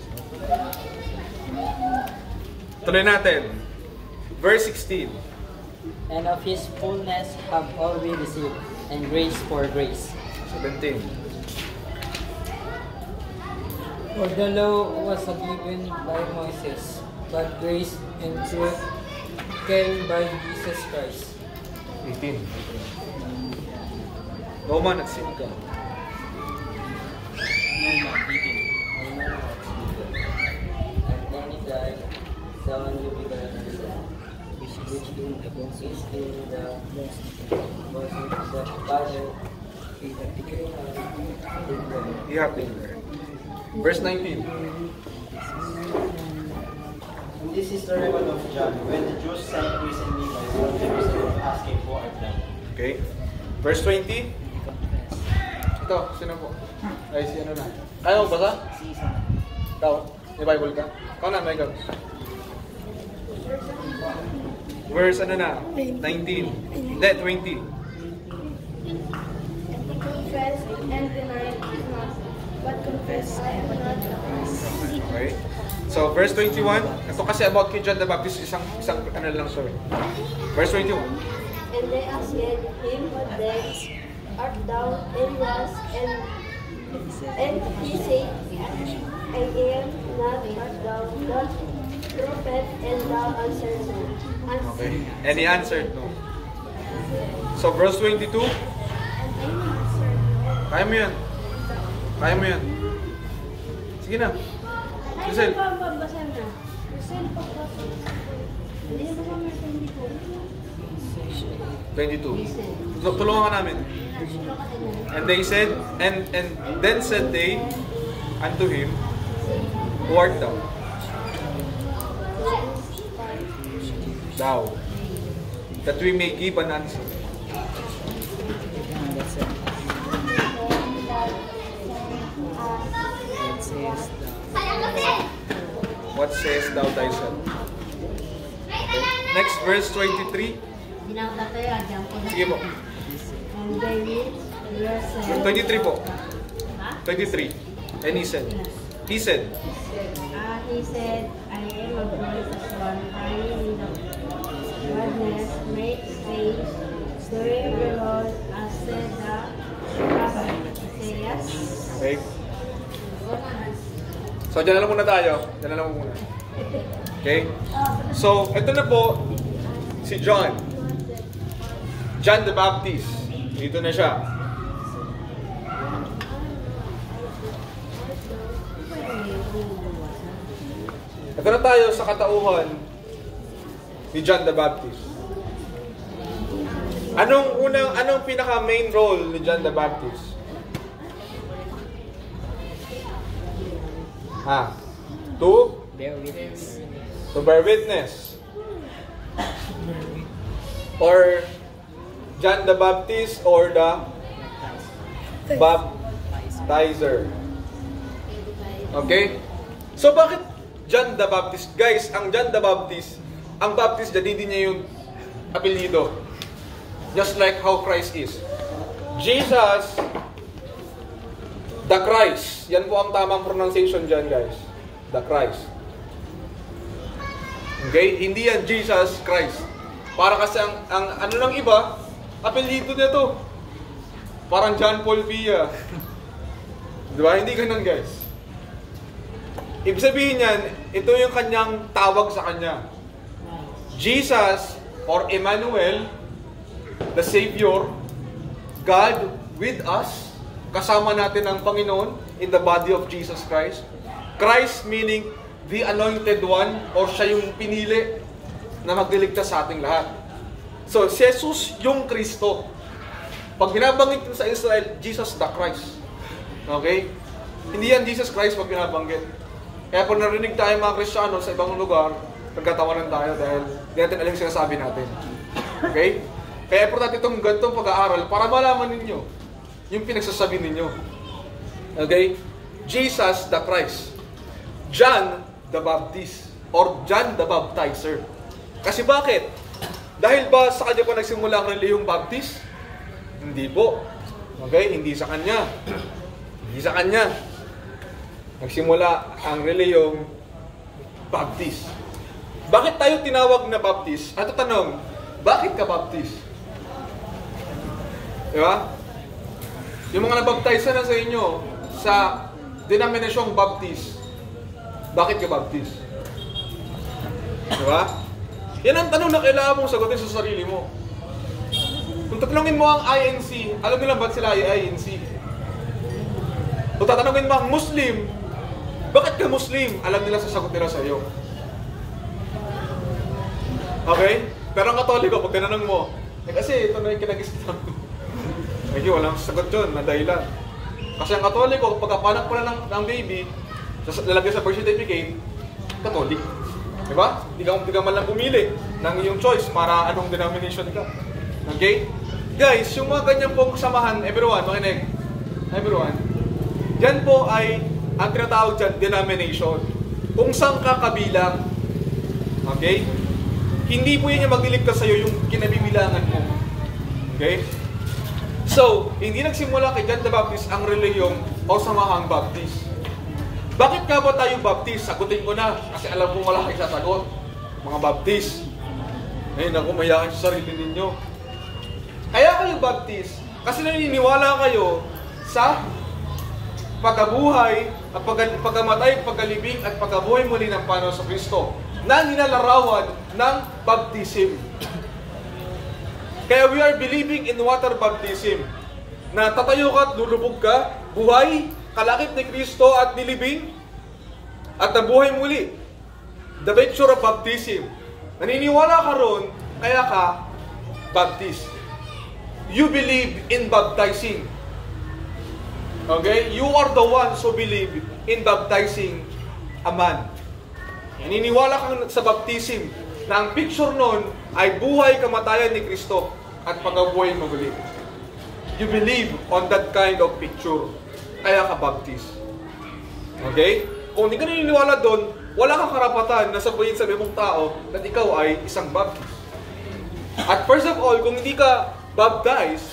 Tuloy natin. Verse 16. And of His fullness have all we received, and grace for grace. 17. For the law was given by Moses, but grace and truth came by Jesus Christ. 18. Roman at Sinka. And then He died, the only begotten Son, which is in the bosom of the Father, He have been there. Verse 19. And this is the record of John, when the Jews sent Chris and Levi from Jerusalem asking for a plan. Okay. Verse 20. Ito, sino po? Ay, si ano na? Kaya mo basa? Ikaw? May Bible ka? Ikaw na, Michael. Verse ano na? 19. Hindi, 20. Confess and deny it not, but confess I am not Christ. Okay. So, verse 21. Ito kasi about kay John the Baptist, isang ano lang, sorry. Verse 21. And they asked him, "What then art thou?" And he was, and he said, "I am not, art thou not prophet?" And thou answered, "No." Okay. And he answered no. So, verse 22. Kaya mo yan. Kaya mo yan. Sige na. Giselle. 22. Tulungan ka namin. And they said, and then said they unto him, "Who art thou?" Thou. That we may give an answer. What sayest thou thyself? Next verse 23. Sige po. And David said, 23 po. 23. And he said, he said, "I am a voice of one crying in the wilderness, make haste, doing the Lord, as said the prophet Isaiah." Okay. So, dyan na lang muna tayo. Dyan na lang muna. Okay? So, ito na po, si John. John the Baptist. Dito na siya. Ito na tayo sa katauhan ni John the Baptist. Anong pinaka main role ni John the Baptist? To Bear witness. to bear witness. Or John the Baptist or the baptizer. Okay? So bakit John the Baptist? Guys, ang John the Baptist, ang Baptist dyan, hindi niya yung apelyido. Just like how Christ is. Jesus, the Christ. Yan po ang tamang pronunciation dyan, guys. The Christ. Okay? Hindi yan Jesus Christ. Para kasi ang ano lang iba, apelyido na to. Parang John Paul Villa. Diba? Hindi ganun, guys. Ibig sabihin yan, ito yung kanyang tawag sa kanya. Jesus or Emmanuel, the Savior, God with us, kasama natin ang Panginoon in the body of Jesus Christ. Christ meaning the anointed one or siya yung pinili na magliligtas sa ating lahat. So, si Jesus yung Kristo. Pag binabanggit sa Israel, Jesus the Christ. Okay? Hindi yan Jesus Christ pag binabanggit. Kaya kung narinig tayo mga Kristiyano sa ibang lugar, nagkatawanan tayo dahil hindi natin alam yung sinasabi natin. Okay? Kaya importante itong ganitong pag-aaral para malaman ninyo yung pinagsasabi ninyo. Okay? Jesus the Christ. John the Baptist or John the Baptizer. Kasi bakit? Dahil ba sa kanya pa nagsimula ang relihiyong Baptist? Hindi po. Okay? Hindi sa kanya. Hindi sa kanya. Nagsimula ang relihiyong Baptist. Bakit tayo tinawag na Baptist? At tanong, bakit ka Baptist? Diba? Yung mga nabaptize na sa inyo sa denominasyong Baptist, bakit ka Baptist? Diba? Yan ang tanong na kailangan mong sagutin sa sarili mo. Kung tatanungin mo ang INC, alam nila ba't sila ay INC? Kung tatanungin mo ang Muslim, bakit ka Muslim? Alam nila sa sagot nila sa iyo. Okay? Pero ang Katoliko, pag tinanong mo, kasi ito na yung kinag-islam ko. Medyo walang sagot yun na dahilan. Kasi ang Katoliko, pagkapanak pa na ng baby, lalagay sa birth certificate, Katolik. Diba? Hindi ka man lang pumili ng iyong choice para anong denomination ka. Okay? Guys, yung mga ganyan pong samahan, everyone, makinig. Everyone, yan po ay ang tinatawag dyan, denomination. Kung saan ka kabilang. Okay? Hindi po yun yung magliligtas sa'yo yung kinabibilangan mo. Okay? So, hindi nagsimula kay John the Baptist ang relihiyong o samahang Baptist. Bakit ka ba tayo Baptist? Sagutin ko na. Kasi alam ko wala kayo sasagot. Mga Baptist. Ngayon ako, mayakan sa sarili ninyo. Kaya kayo Baptist, kasi naniniwala kayo sa pagkabuhay, at pagkamatay, pagkalibing, at pagkabuhay muli ng Panginoon sa Kristo na nilalarawan ng baptism. Kaya we are believing in water baptism. Na tatayo ka at lulubog ka, buhay, kalakip ni Kristo at nilibing, at nabuhay muli. The picture of baptism. Naniniwala ka ron, kaya ka Baptist. You believe in baptizing. Okay? You are the ones who believe in baptizing a man. Naniniwala kang sa baptism na ang picture nun ay buhay kamatayan ni Kristo at pagkabuhay muli. You believe on that kind of picture. Kaya ka Baptist. Okay? Kung hindi ka naniniwala doon, wala kang karapatan na sabihin sa ibang tao na ikaw ay isang Baptist. At first of all, kung hindi ka baptized,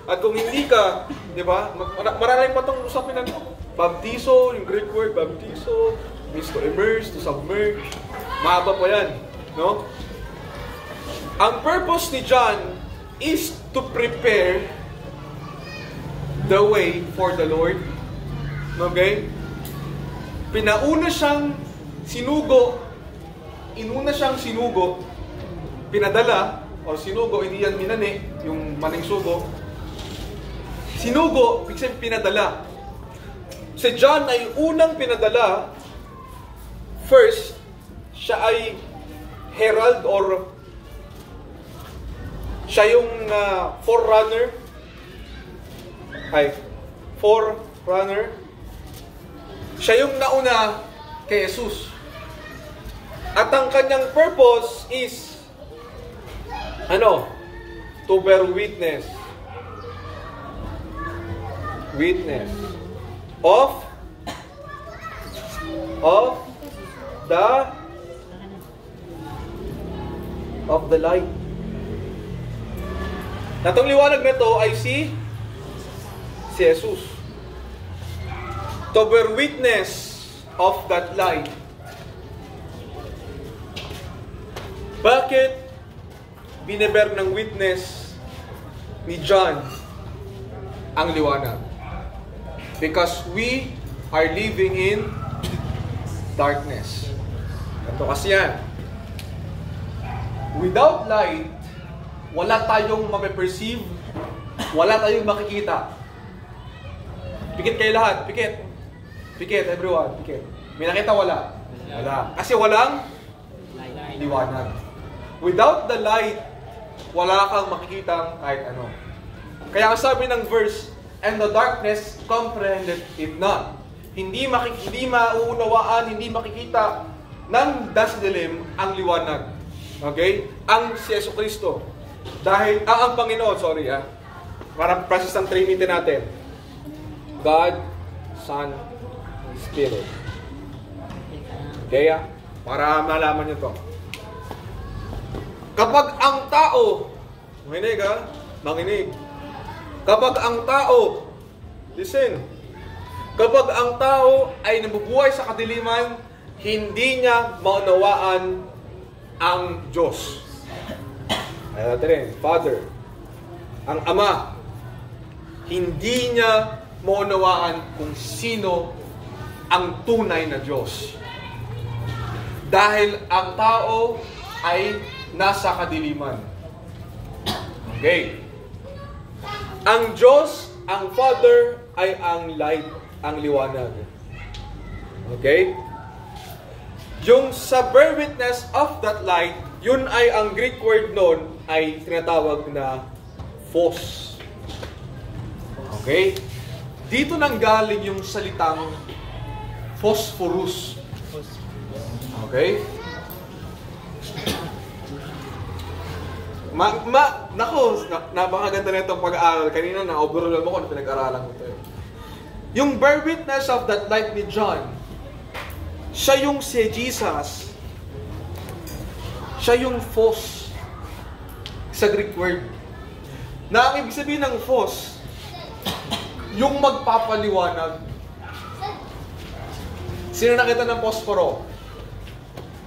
at kung hindi ka, di ba, marami pa itong usapin na baptizo, yung Greek word, baptizo, means to immerse, to submerge. Mahaba pa yan, no? Ang purpose ni John is to prepare the way for the Lord. Okay? Inuna siyang sinugo, pinadala, o sinugo, hindi yan minani, yung maning sugo. Sinugo, ibig sabihin pinadala. Si John ay unang pinadala first siya ay herald or siya yung forerunner. Siya yung nauna kay Jesus. At ang kanyang purpose is to bear witness of the light. Natong liwanag na to ay si Jesus. To bear witness of that light. Bakit bineber ng witness ni John ang liwanag? Because we are living in darkness. Ito kasi yan. Without light, wala tayong mape-perceive, wala tayong makikita. Pikit kayo lahat, pikit. Pikit, everyone, pikit. May nakita wala? Wala. Kasi walang liwanag. Without the light, wala kang makikitang kahit ano. Kaya ang sabi ng verse, and the darkness comprehended it not. Hindi mauunawaan, hindi makikita ng dasdilim ang liwanag. Okay? Ang si Yesu Cristo. Dahil, ang Panginoon, para process ang Trinity natin. God, Son, Spirit. Okay, para malaman nyo to. Kapag ang tao, makinig. Kapag ang tao, listen, kapag ang tao ay nabubuhay sa kadiliman, hindi niya maunawaan ang Diyos. Ay natin, Father, ang Ama, hindi niya maunawaan kung sino ang tunay na Diyos. Dahil ang tao ay nasa kadiliman. Okay. Ang Diyos, ang Father, ay ang light, ang liwanag. Okay? Yung sa bear witness of that light, yun ay ang Greek word noon ay tinatawag na phos. Okay? Dito nanggaling yung salitang phosphorus. Okay? Napakaganda na itong pag-aaral. Kanina na-overwhelm ako na pinag-aralan ko ito. Yung bear witness of that light ni John, siya yung si Jesus. Siya yung phos sa Greek word. Na ang ibig sabihin ng phos, yung magpapaliwanag. Sino nakita ng posporo?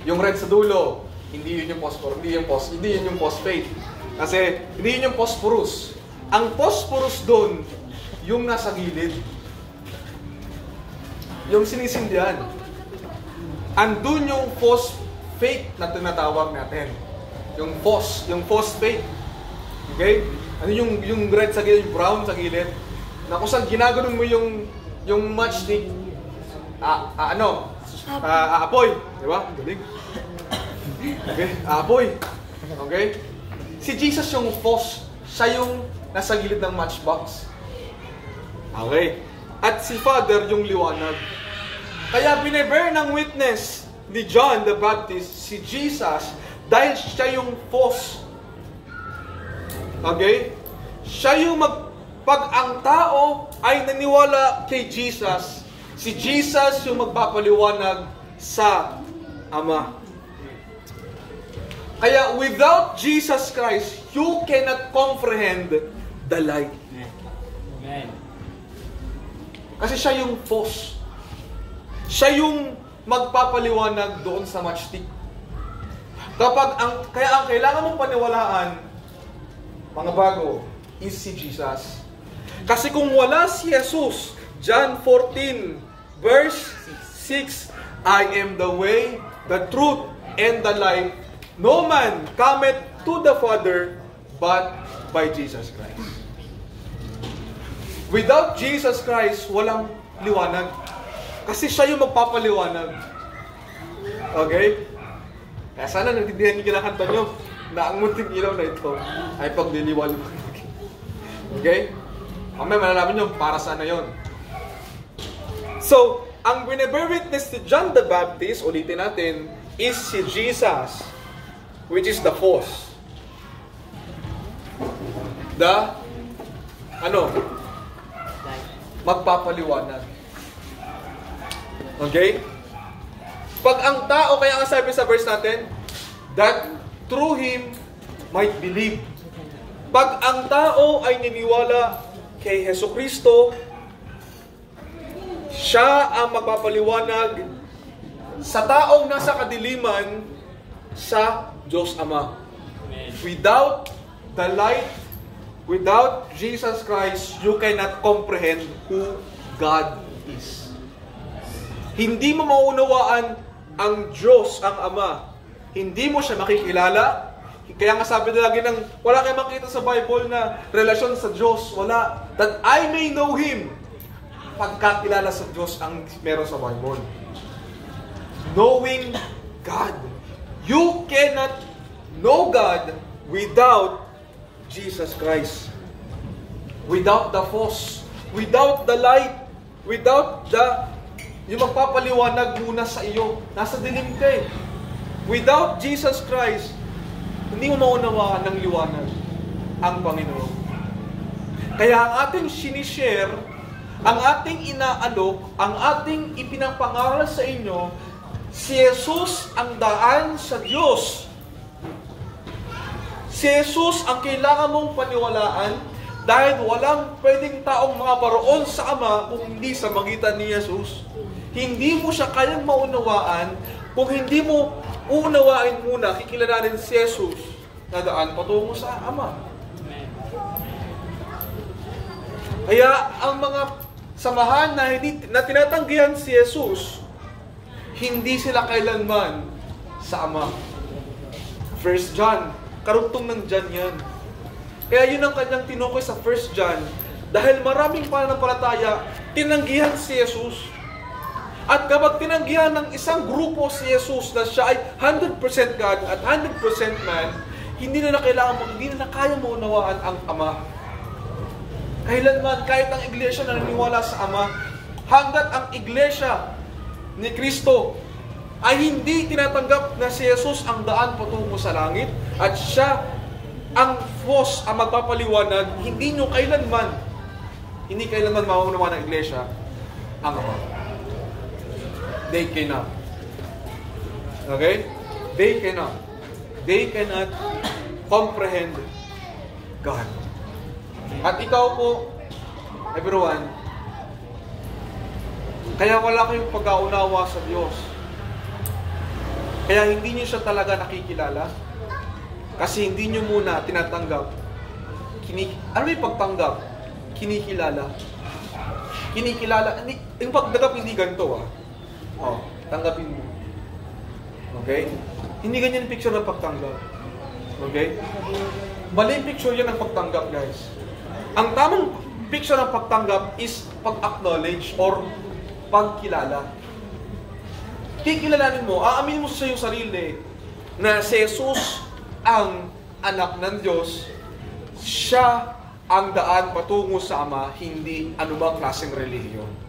Yung red sa dulo. Hindi yun yung posporo. Hindi yun yung phosphate. Kasi hindi yun yung phosphorus. Ang phosphorus doon, yung nasa gilid. Yung sinisindihan. Andun yung phosphate na tinatawag natin. Yung phosphate. Okay? Ano yung red sa gilid, yung brown sa gilid. Na kung saan ginaganon mo yung matchstick, aapoy. Diba? Galing. Okay? Aapoy. Okay? Si Jesus yung phos. Siya yung nasa gilid ng matchbox. Okay? At si Father yung liwanag. Kaya binebear ng witness ni John the Baptist si Jesus dahil siya yung phos. Okay? Siya yung pag ang tao ay naniwala kay Jesus, si Jesus yung magpapaliwanag sa Ama. Kaya without Jesus Christ, you cannot comprehend the light. Amen. Kasi siya yung phos. Siya yung magpapaliwanag doon sa matchstick. Kaya ang kailangan mong paniwalaan, mga bago, is si Jesus. Kasi kung wala si Jesus, John 14, verse 6, I am the way, the truth, and the life. No man cometh to the Father but by Jesus Christ. Without Jesus Christ, walang liwanag. Kasi siya yung magpapaliwanag. Okay? Kaya sana naintindihan niyo kinakanta niyo na ang munting ilaw na ito ay pagliliwanag. Okay? Mamaya malalaman niyo para sana yon. So, ang bine-bear witness ni John the Baptist, ulitin natin, is si Jesus, which is the force. Magpapaliwanag. Okay? Pag ang tao, kaya ang sabi sa verse natin, that through Him might believe. Pag ang tao ay niniwala kay Jesucristo, siya ang magpapaliwanag sa taong nasa kadiliman sa Diyos Ama. Without the light, without Jesus Christ, you cannot comprehend who God is. Hindi mo maunawaan ang Diyos, ang Ama. Hindi mo siya makikilala. Kaya nga sabi na lagi ng, wala kayo makita sa Bible na relasyon sa Diyos. Wala. That I may know Him. Pagkakilala sa Diyos ang meron sa Bible. Knowing God. You cannot know God without Jesus Christ. Without the force. Without the light. Without yung magpapaliwanag muna sa iyo. Nasa dilim ka eh. Without Jesus Christ, hindi mo maunawaan ng liwanag ang Panginoon. Kaya ang ating sinishare, ang ating inaalok, ang ating ipinapangaral sa inyo, si Jesus ang daan sa Diyos. Si Jesus ang kailangan mong paniwalaan dahil walang pwedeng taong makaparoon sa Ama kung hindi sa magitan ni Jesus. Hindi mo siya kayang maunawaan kung hindi mo uunawain muna, kikilalanin si Jesus na daan patungo sa Ama. Kaya ang mga samahan na tinatanggihan si Jesus, hindi sila kailanman sa Ama. 1 John, karugtong ng John yan. Kaya yun ang kanyang tinukoy sa 1 John, dahil maraming pananampalataya, tinanggihan si Jesus. At kapag tinanggihan ng isang grupo si Jesus na siya ay 100% God at 100% man, hindi na kaya maunawaan ang Ama. Kailanman, kahit ang iglesia na naniniwala sa Ama, hanggat ang iglesia ni Kristo ay hindi tinatanggap na si Jesus ang daan patungo sa langit at siya ang force ang magpapaliwanag, hindi kailanman maunawaan ng iglesia ang Ama. They cannot. Okay? They cannot. They cannot comprehend God. At ikaw po, everyone, kaya wala kayong pag-aunawa sa Diyos. Kaya hindi niyo siya talaga nakikilala. Kasi hindi niyo muna tinatanggap. Ano yung pagtanggap? Kinikilala. Yung pagtanggap hindi ganito tanggapin mo. Okay? Hindi ganyan picture ng pagtanggap. Okay? Maling picture yan ng pagtanggap, guys. Ang tamang picture ng pagtanggap is pag-acknowledge or pagkilala. Kikilalanin mo, aaminin mo sa iyong sarili na si Jesus ang anak ng Diyos, siya ang daan patungo sa Ama, hindi anumang klaseng relihiyon.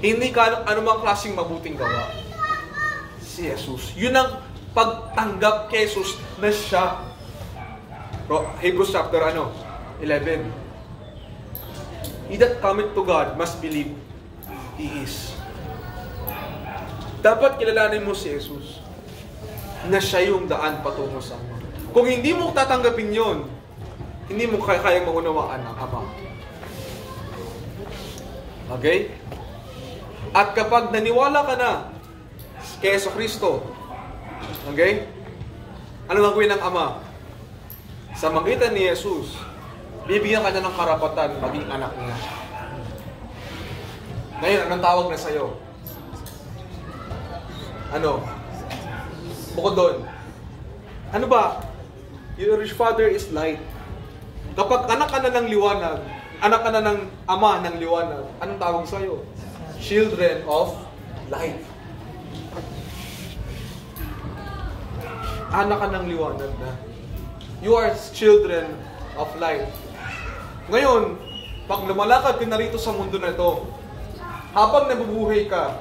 Hindi ka anumang klaseng mabuting gawa. Si Jesus. Yun ang pagtanggap kay Jesus na siya. Hebrews chapter 11. He that cometh to God must believe He is. Dapat kilalanin mo si Jesus na siya yung daan patungo sa Ama. Kung hindi mo tatanggapin yon, hindi mo kayang maunawaan ang Ama. Okay? At kapag naniwala ka na kay Jesucristo, okay? Ano gagawin ng Ama? Sa magitan ni Jesus, bibigyan ka niya ng karapatan maging anak niya. Ngayon, anong tawag na sa'yo? Ano? Bukod doon. Ano ba? Your Father is light. Kapag anak ka na ng liwanag, anak ka na ng Ama ng liwanag, anong tawag sa'yo? Children of light. anak ka ng liwanag na. You are children of light. Ngayon, pag lumalakad ka na rito sa mundo na ito, habang nabubuhay ka,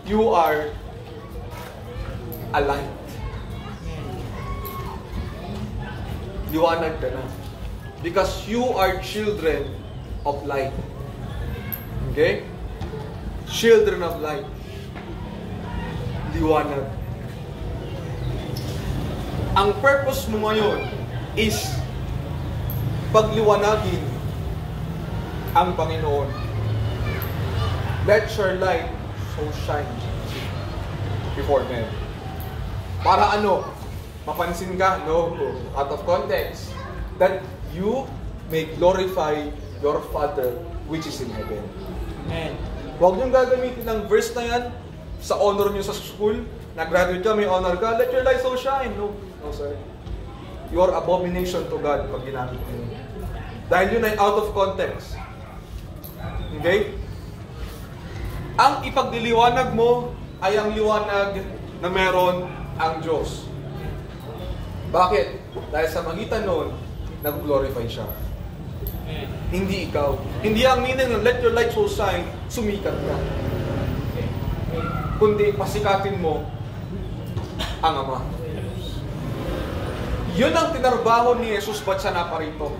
you are a light. Liwanag ka na. Because you are children of light. Okay? Children of light. Liwanag. Ang purpose mo ngayon is pagliwanagin ang Panginoon. Let your light so shine before men. Para ano? Mapansin ka? No. Out of context. That you may glorify your Father which is in heaven. Amen. Huwag niyong gagamitin ng verse na yan sa honor niyo sa school. Nag-graduate ka, may honor ka. Let your light so shine. No. No, sir. You are abomination to God pag ginamit niyo. Dahil yun ay out of context. Okay? Ang ipagdiliwanag mo ay ang liwanag na meron ang Diyos. Bakit? Dahil sa magitan nun, nag-glorify siya. Hindi ikaw. Hindi ang meaning ng let your light so shine, sumikat ka. Kundi pasikatin mo ang Ama. Yun ang tinarbaho ni Jesus ba't siya naparito.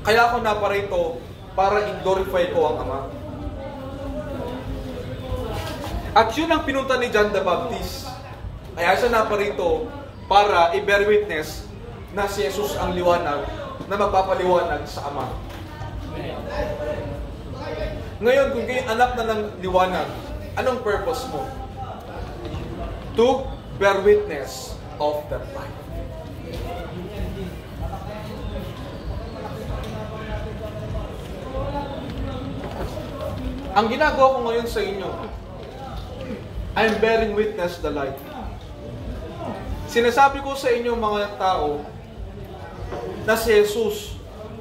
Kaya ako naparito para i-glorify ko ang Ama. At yun ang pinunta ni John the Baptist. Kaya siya naparito para i-bear witness na si Jesus ang liwanag na magpapaliwanag sa Ama. Ngayon, kung kayo anak na ng liwanag, anong purpose mo? To bear witness of that light. Ang ginagawa ko ngayon sa inyo, I'm bearing witness the light. Sinasabi ko sa inyo mga tao na si Jesus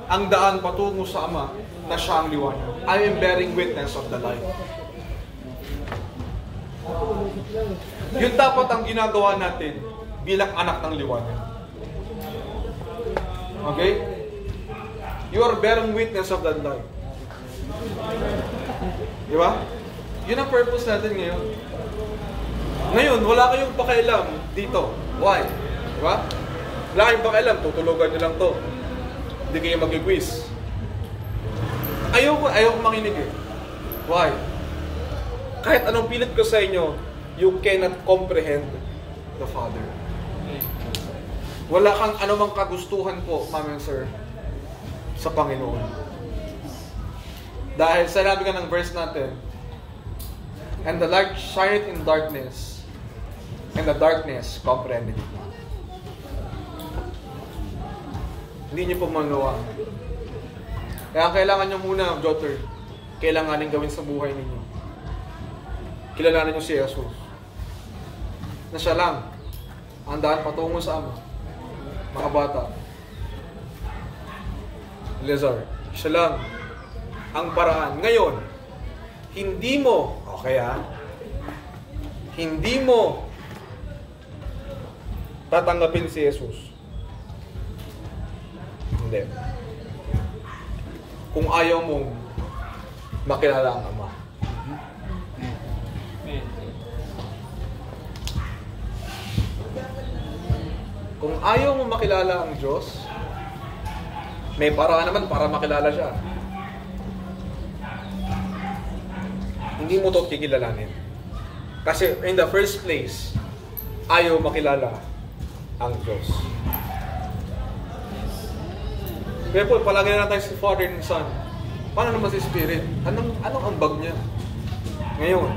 ang daan patungo sa Ama, na siya ang liwanag. I am bearing witness of the light. Yun dapat ang ginagawa natin bilang anak ng liwanag. Okay? You are bearing witness of that light. Di ba? Yun ang purpose natin ngayon. Ngayon, wala kayong pakialam dito. Why? Di ba? Wala kayong pakialam, tutulugan nyo lang to. Hindi kayo mag-quiz. Ayoko makinig eh. Why? Kahit anong pilit ko sa inyo, you cannot comprehend the Father. Wala kang anumang kagustuhan po, ma'am and sir, sa Panginoon. Dahil sinabi ka ng verse natin, and the light shineth in darkness, and the darkness comprehended it not. Hindi niyo po magawa. Kaya kailangan nyo muna, daughter, kailanganin gawin sa buhay ninyo. Kilalanin nyo si Jesus. Na siya lang ang daan patungo sa Ama. Mga bata. Lazar, siya lang ang paraan. Ngayon, hindi mo, hindi mo tatanggapin si Jesus. Hindi. Kung ayaw mong makilala ang Ama. Kung ayaw mong makilala ang Diyos, may paraan naman para makilala siya. Hindi mo ito kikilalanin. Kasi in the first place, ayaw makilala ang Diyos. Kaya po, palagi na tayo si Father and Son. Paano naman si Spirit? Anong ambag niya? Ngayon,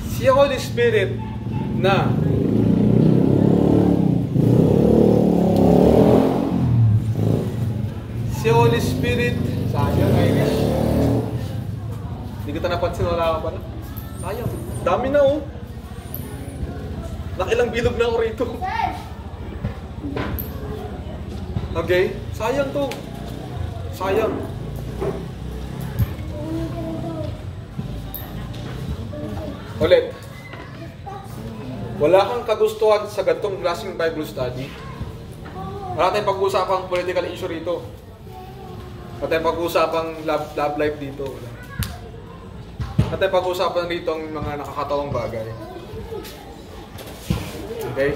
si Holy Spirit na si Holy Spirit, sayang Irish. Hindi kita napansin, wala ka pala. Sayang, dami na oh. Nakilang bilog na ako rito. Okay? Sayang to. Sayang. Ulit. wala kang kagustuhan sa ganitong klaseng Bible study, wala tayong pag-uusapang political issue rito. Wala tayong pag-uusapang love life dito. Wala tayong pag-usapan rito ang mga nakakatawang bagay. Okay?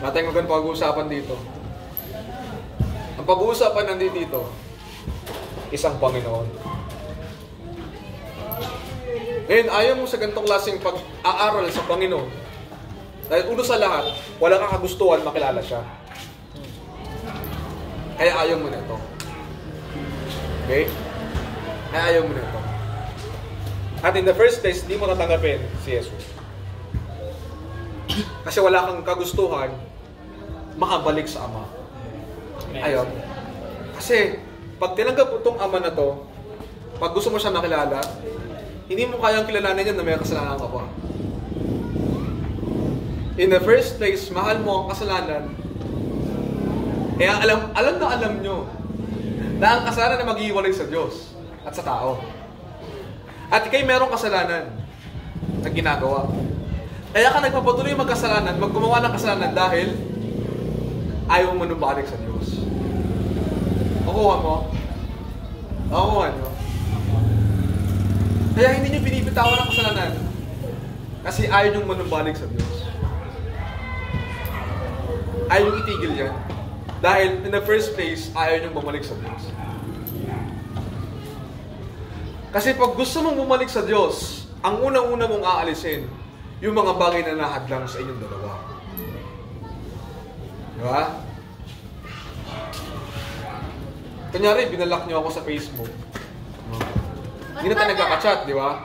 Wala tayong magandang pag-uusapan dito. Ang pag-uusapan nandito dito, isang Panginoon. Ngayon, ayaw mo sa ganitong klaseng pag-aaral sa Panginoon. Dahil uno sa lahat, wala kang kagustuhan makilala siya. Kaya ayaw mo na ito. Okay? Kaya ayaw mo na ito. At in the first place, di mo tatanggapin si Jesus. Kasi wala kang kagustuhan makabalik sa Ama. Ayaw. Kasi, pag tinanggap mo itong Ama na to, pag gusto mo siya makilala, hindi mo kayang kilalanin yan na may kasalanan ka pa. In the first place, mahal mo ang kasalanan. Kaya alam nyo na ang kasalanan na maghihiwalay sa Diyos at sa tao. At ikay merong kasalanan na ginagawa. Kaya ka nagpapatuloy magkasalanan, maggumawa ng kasalanan dahil ayaw mo manubalik sa Diyos. Makuha mo? Makuha nyo? Kaya hindi nyo binibitawan ang kasalanan kasi ayaw nyo manumbalik sa Diyos. Ayaw nyo itigil yan. Dahil in the first place, ayaw nyo bumalik sa Diyos. Kasi pag gusto mong bumalik sa Diyos, ang unang-una mong aalisin, yung mga bagay na nahadlang sa inyong dalawa. Diba? Kunyari, binalak nyo ako sa Facebook. Hindi na tayo nagkaka-chat, di ba?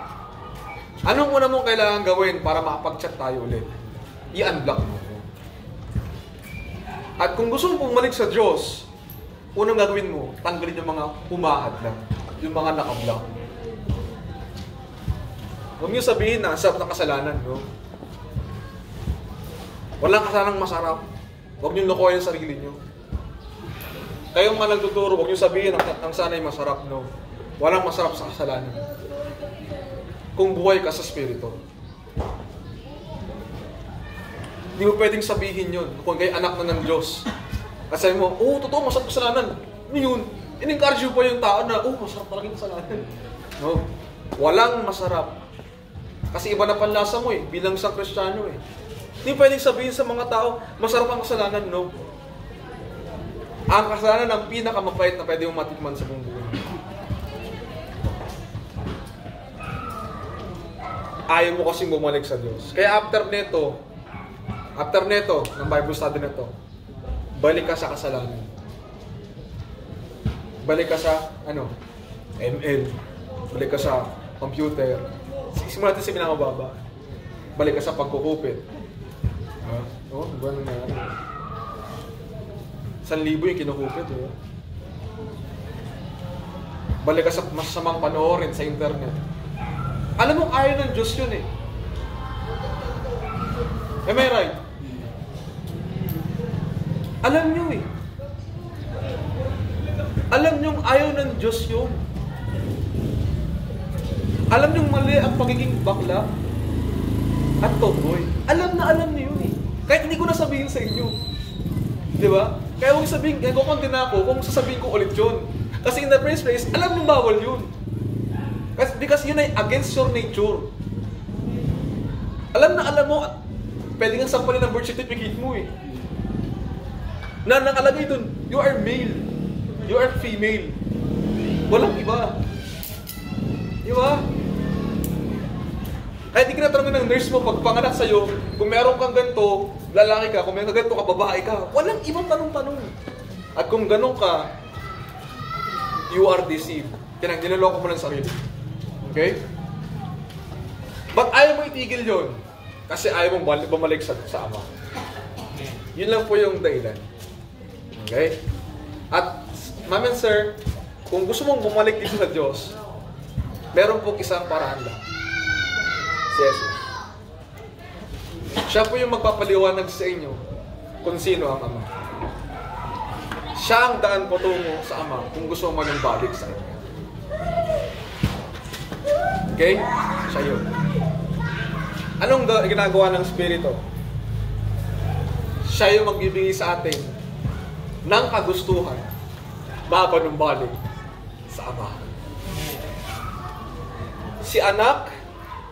Anong una mong kailangan gawin para makapag-chat tayo ulit? I-unblock mo. At kung gusto mong bumalik sa Diyos, unang gagawin mo, tanggalin yung mga humahad lang. Yung mga naka-block. Huwag niyo sabihin na sarap ng kasalanan, no? Walang kasalanang masarap. Huwag niyo lokohin ang sarili niyo. Kayong mga nagtuturo, huwag niyo sabihin ang sana'y masarap, no? Walang masarap sa kasalanan. Kung buhay ka sa Espiritu. Hindi mo pwedeng sabihin yun kung kayo anak na ng Diyos. Kasi mo, totoo, masarap kasalanan. Yun, in-encourage mo pa yung tao na, masarap talaga yung kasalanan. No? Walang masarap. Kasi iba na panlasa mo bilang isang Kristiyano Hindi pwedeng sabihin sa mga tao, masarap ang kasalanan, no? Ang kasalanan ang pinakamapait na pwede mong matikman sa buong buhay. Ayaw mo kasing bumalik sa Diyos. Kaya after neto, ng Bible study na to, balik ka sa kasalanan. Balik ka sa, ML. Balik ka sa computer. Simulan natin sa pinakababa. Balik ka sa pagkukupit. Ba nangyari? 1,000 yung kinukupit, Balik ka sa masamang panoorin sa internet. Alam mo, ayaw ng Diyos yun Am I right? Alam nyo Alam nyo ayaw ng Diyos yun. Alam nyo mali ang pagiging bakla at tomboy. Alam nyo yun Kahit hindi ko na sabihin sa inyo. Di ba? Kaya huwag sabihin, nagkukonti na ako kung sasabihin ko ulit yun. Kasi in the first place, alam nyo bawal yun. Because yun ay against your nature. Alam mo, pwede kang sampalin ng birth certificate mo na nakalagay dun, you are male, you are female. Walang iba. Di ba? Kahit di kinatanongin ng nurse mo, pag panganak sa'yo, kung meron kang ganito, lalaki ka, kung meron kang ganito ka, babae ka. Walang ibang tanong-tanong. At kung ganun ka, you are deceived. Niloloko mo lang sarili. Okay? But ayaw mo itigil yun. Kasi ayaw mong bumalik sa Ama. Yun lang po yung dahilan. Okay? At, ma'am and sir, kung gusto mong bumalik dito sa Diyos, meron po isang paraan lang. Si Jesus. Siya po yung magpapaliwanag sa inyo kung sino ang Ama. Siya ang daan patungo sa Ama kung gusto mong manumbalik sa Kanya. Okay? Siya yun. Anong ginagawa ng Espiritu? Siya yung magbibigay sa atin ng kagustuhan, mapanumbalik sa Ama. Si Anak,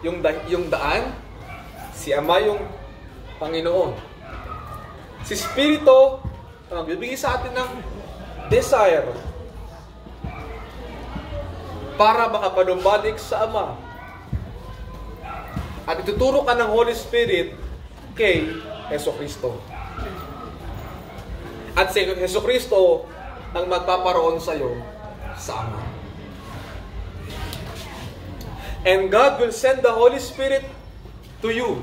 yung daan, si Ama yung Panginoon. Si Espiritu, ang magbibigay sa atin ng desire para makapanumbalik sa Ama. At ituturo ka ng Holy Spirit kay Jesucristo. At si Jesucristo ang magpaparoon sa iyo sa Ama. And God will send the Holy Spirit to you.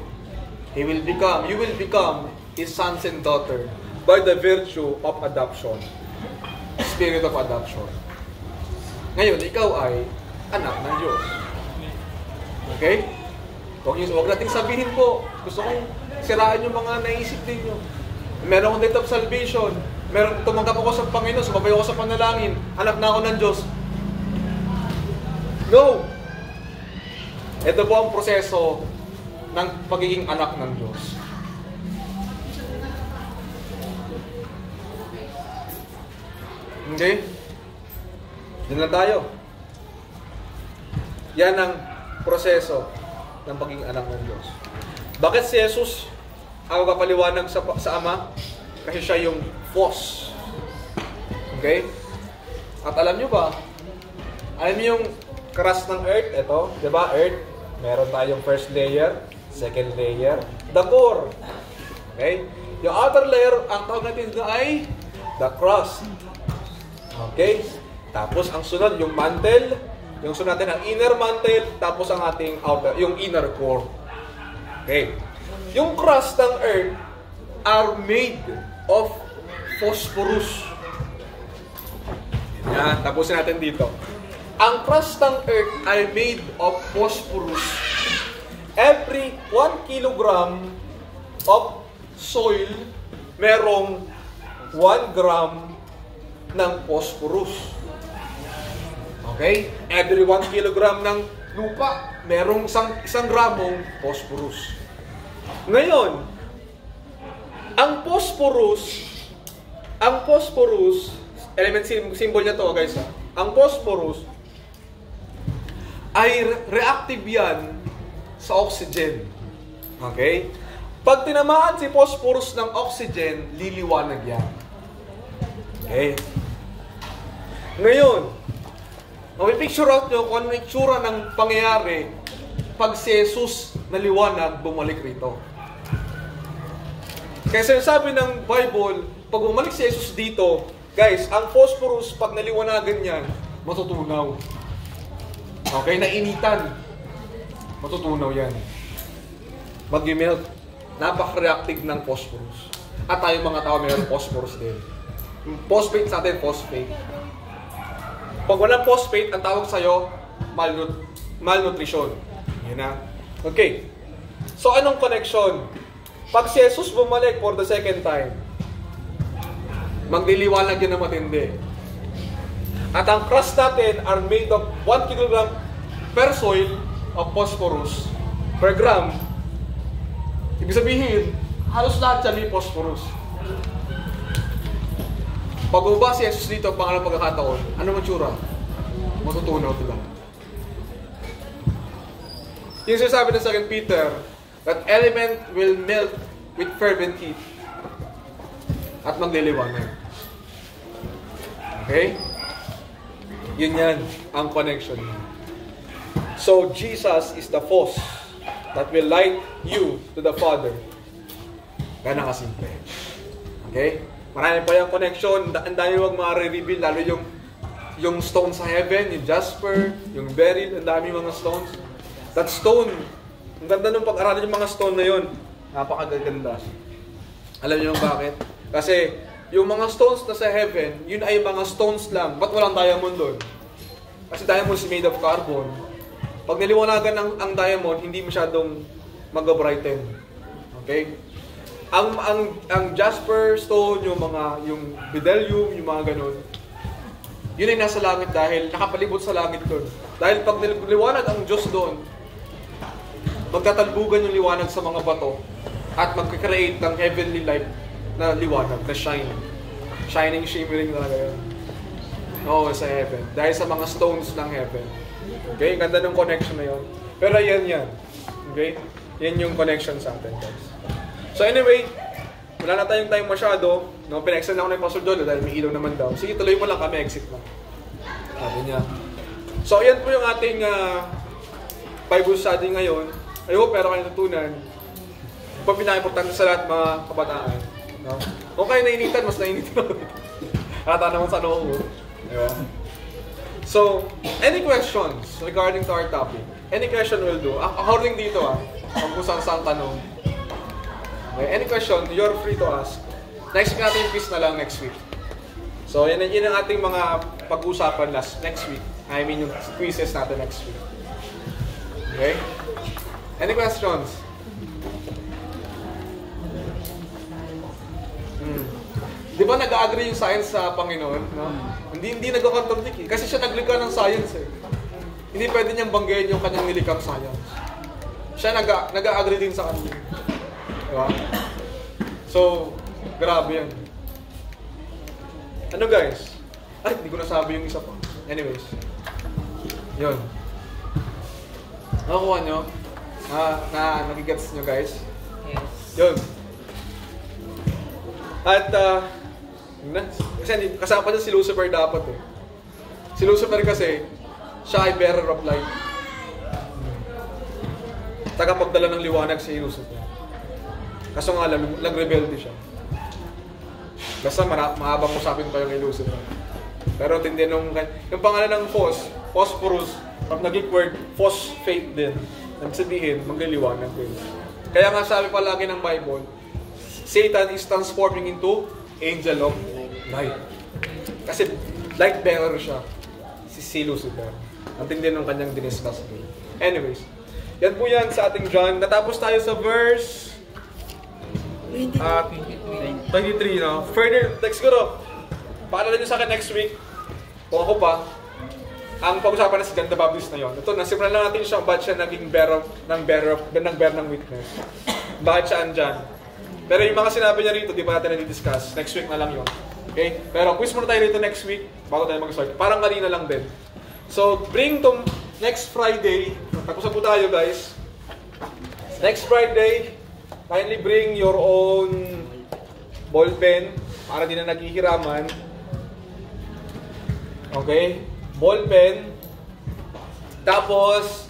You will become His sons and daughter by the virtue of adoption. Spirit of adoption. Ngayon, ikaw ay anak ng Diyos. Okay? Huwag nating sabihin po, gusto kong siraan yung mga naisip ninyo. Meron akong date of salvation. Tumanggap ako sa Panginoon, sumabay ako sa panalangin. Anak na ako ng Diyos. No! Ito po ang proseso ng pagiging anak ng Diyos. Okay? Diyan lang tayo. Yan ang proseso ng pagiging anak ng Diyos. Bakit si Jesus ang kapaliwanag sa Ama? Kasi siya yung Fos. Okay? At alam nyo ba, alam nyo yung crust ng earth? Ito, di ba? Earth. Meron tayong first layer, second layer, the core. Okay? Yung outer layer, ang tawag natin doon ay the crust. Okay? Tapos ang sunod, yung mantle. Yung sunod natin ang inner mantle, tapos ang ating outer, yung inner core. Okay. Yung crust ng earth are made of phosphorus. Yan, tapusin natin dito. Ang crust ng earth ay made of phosphorus. Every 1 kilogram of soil, merong 1 gram ng phosphorus. Okay? Every 1 kilogram ng lupa, merong isang gramong phosphorus. Ngayon, ang phosphorus, element symbol niya to, guys. Ang phosphorus ay reactive yan sa oxygen. Okay? Pag tinamaan si phosphorus ng oxygen, liliwanag yan. Okay? Ngayon, picture out nyo kung ano yung itsura ng pangyayari pag si Jesus naliwanag, bumalik rito. Kaya sinasabi ng Bible, pag bumalik si Jesus dito, guys, ang phosphorus, pag naliwanagan yan, matutunaw. Okay, nainitan. Matutunaw yan. Mag-melt. Napaka-reactive ng phosphorus. At tayo mga tao, mayroon phosphorus din. Phosphate sa atin, phosphate. Pag walang phosphate, ang tawag sa'yo, malnutrition. Yan na. Okay. So, anong connection? Pag si Jesus bumalik for the second time, magliliwanag yan na matindi. At ang crust natin are made of 1 kilogram per soil of phosphorus per gram. Ibig sabihin, halos lahat yan may phosphorus. Pag bumaba si Jesus dito, pangalang pagkakataon, ano ang tsura? Matutunaw ito lang. Yung sinasabi ng 2 Peter, that element will melt with fervent heat at magliliwanag. Okay? Yun yan, ang connection. So, Jesus is the force that will light you to the Father. Ganun kasimple. Okay? Marami pa yung connection. Ang dami wag ma-reveal, lalo yung stone sa heaven, yung jasper, yung beryl, ang dami mga stones. That stone, ang ganda nung pag-aralan yung mga stone na yun. Napakaganda. Alam niyo bakit? Kasi yung mga stones na sa heaven, yun ay mga stones lang. Ba't walang diamond doon? Kasi diamond is made of carbon. Pag naliwanagan ang diamond, hindi masyadong mag-brighten. Okay? Ang jasper stone, yung beryl, yung mga ganun, yun ay nasa langit dahil nakapalibot sa langit doon. Dahil pag niliwanag ang Diyos doon, magtatalbugan yung liwanag sa mga bato at mag-create ng heavenly light na liwanag, na shine. Shining, shimmering talaga yun. Oo, sa heaven. Dahil sa mga stones ng heaven. Okay, ganda ng connection na yun. Pero yan. Okay? Yan yung connection sa atin, guys. So anyway, wala na tayong time masyado. No, pina-extend ako na yung Pastor Jolo dahil may ilaw naman daw. Sige, tuloy mo lang kami, exit na. Sabi niya. So ayan po yung ating Bible study ngayon. I hope meron kayo natutunan. Ito pinaka-importante sa lahat mga kabataan. No? Kung kayo nainitan, mas nainitan ako. Hata naman sa noo ko. Diba? So, any questions regarding to our topic? Any question will do. According dito kung saan tanong. Okay, any question, you're free to ask. Next week natin yung quiz na lang next week. So, yan ang ating mga pag-usapan next week. I mean, yung quizzes natin next week. Okay? Any questions? Di ba nag-agree yung science sa Panginoon? No? Hindi nagko-contradict kasi siya naglikha ng science Hindi pwede niyang banggayin yung kanyang nilikhang science. Siya nag-agree din sa kanya. Diba? So, grabe yan. Ano guys? Ay, hindi ko nasabi yung isa pa. Anyways. Yun. Nakukuha nyo? Nagigets nyo guys? Yes. Yun. At, kasi kasama pa dyan si Lucifer dapat Si Lucifer kasi, siya ay bearer of light. Tagapagdala ng liwanag si Lucifer. Kaso nga lang, nag-rebelde siya. Basta mahabang usapin pa yung kay Lucifer. Pero tindi yung pangalan ng phosphorus, from the Greek word, phosphate din. Nagsabihin, magliliwanag din. Kaya nga sabi palagi ng Bible, Satan is transforming into angel of light. Kasi light bearer siya. Si Lucifer. Ang tindi ng kanyang diniscuss. Anyways, yan po yan sa ating John. Natapos tayo sa verse 23, no? Further, siguro, paalala nyo sa akin next week, kung ako pa, ang pag-usapan na si John the Baptist na yun. Ito, nasimulan lang natin siya, bakit siya naging bearer ng witness. Bakit siya andyan. Pero yung mga sinabi niya rito, di pa natin na-discuss. Next week na lang yun. Okay? Pero quiz muna tayo rito next week, bago tayo mag-start. Parang kanina lang din. So, bring to next Friday, tapusan po tayo guys. Next Friday, kindly bring your own ball pen para di na naghihiraman. Okay? Ball pen. Tapos,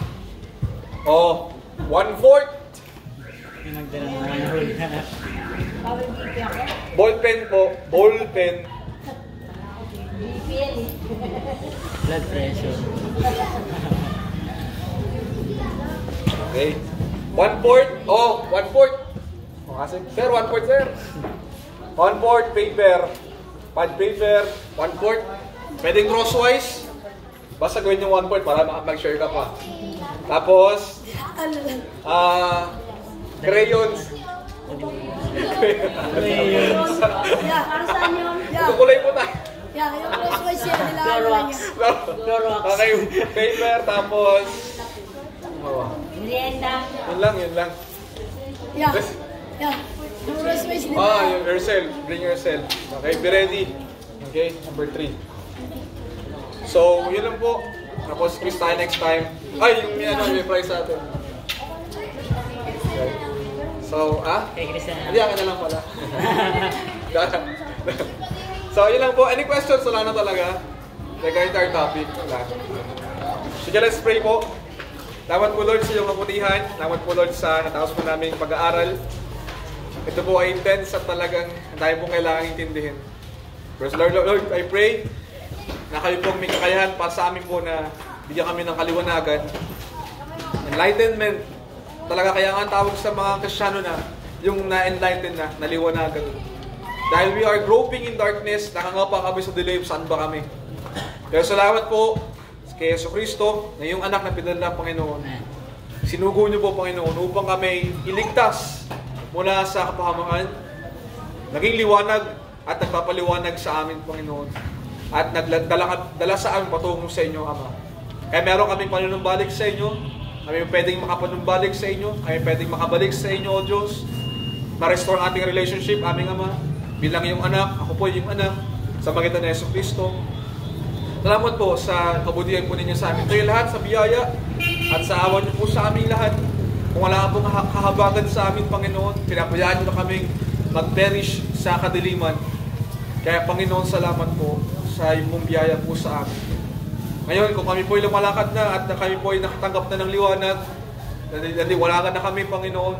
1/4. Ball pen po. Ball pen. Blood pressure. Okay. 1/4. 1/4. Kasi, sir, 1/4, sir. 1/4 paper. Pad paper. 1/4. Pwedeng crosswise. Basta gawin yung 1/4 para mag-share ka pa. Tapos, crayons. Yeah, para saan yun? Kukulay po tayo. Yeah, yung crosswise yan nila. Clorox. Okay, paper, tapos... Merienda. Yun lang. Yeah, yung crosswise nila. Yung yourself. Bring yourself. Okay, be ready. Okay, number 3. So, yun lang po. Tapos, quiz tayo next time. Ay, may prize sa atin. Okay. So, Kay Christian. Hindi, akin na lang pala. So, yun lang po. Any questions? Wala na talaga. Regarding our topic. Wala. Sige, let's pray po. Salamat po Lord sa iyong kabutihan. Salamat po Lord sa natapos po namin pag-aaral. Ito po ay intense at talagang tayo pong kailangan intindihin. First, Lord, I pray na kayo pong may kakayahan para sa amin po na bigyan kami ng kaliwanagan. Enlightenment. Talaga kaya nga ang tawag sa mga Kristiyano na yung na-enlighten na, naliwanagan. Dahil we are groping in darkness, nakangapa kami sa dilim, saan ba kami? Kaya salamat po kay Yesu Cristo na yung anak na pinadala ng Panginoon. Sinugo niyo po, Panginoon, upang kami iligtas mula sa kapahamakan, naging liwanag at nagpapaliwanag sa amin, Panginoon. At nagdala sa amin patungo sa inyo, Ama. Kaya meron kaming panunumbalik sa inyo Kami pwedeng makapanumbalik sa inyo. Kami pwedeng makabalik sa inyo, O Diyos. Ma-restore ating relationship, aming Ama. Bilang iyong anak, ako po yung anak. Sa magitan ni Yesu Cristo. Salamat po sa kabutihan po ninyo sa amin. Ito yung lahat sa biyaya at sa awa niyo po sa aming lahat. Kung wala pong kahabagan sa amin, Panginoon, pinabayaan niyo na kaming mag-perish sa kadiliman. Kaya, Panginoon, salamat po sa iyong biyaya po sa amin. Ngayon, kung kami po ay lumalakad na at kami po ay nakatanggap na ng liwanag, wala na kami, Panginoon,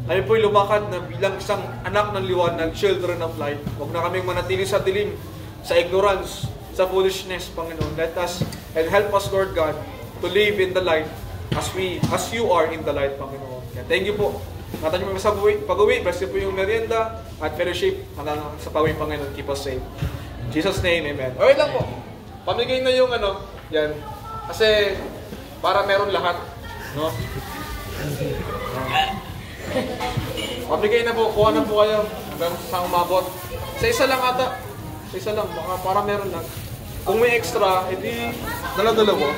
kami po ay lumakad na bilang isang anak ng liwanag, children of light. Huwag na kaming manatili sa dilim, sa ignorance, sa foolishness, Panginoon. Let us and help us, Lord God, to live in the light as you are in the light, Panginoon. Kaya thank you po. Mata niyo sa pag-uwi, bless niyo po yung merienda at fellowship hanggang sa pag-uwi, Panginoon. Keep us safe. In Jesus' name, amen. Okay lang po. Pamigay na yung yan. Kasi para meron lahat, no? Pamigay na po, kuha na po kayo hanggang sa umabot. Sa isa lang ata. Sa isa lang, baka para meron lang. Kung may extra, edi dala-dalawa.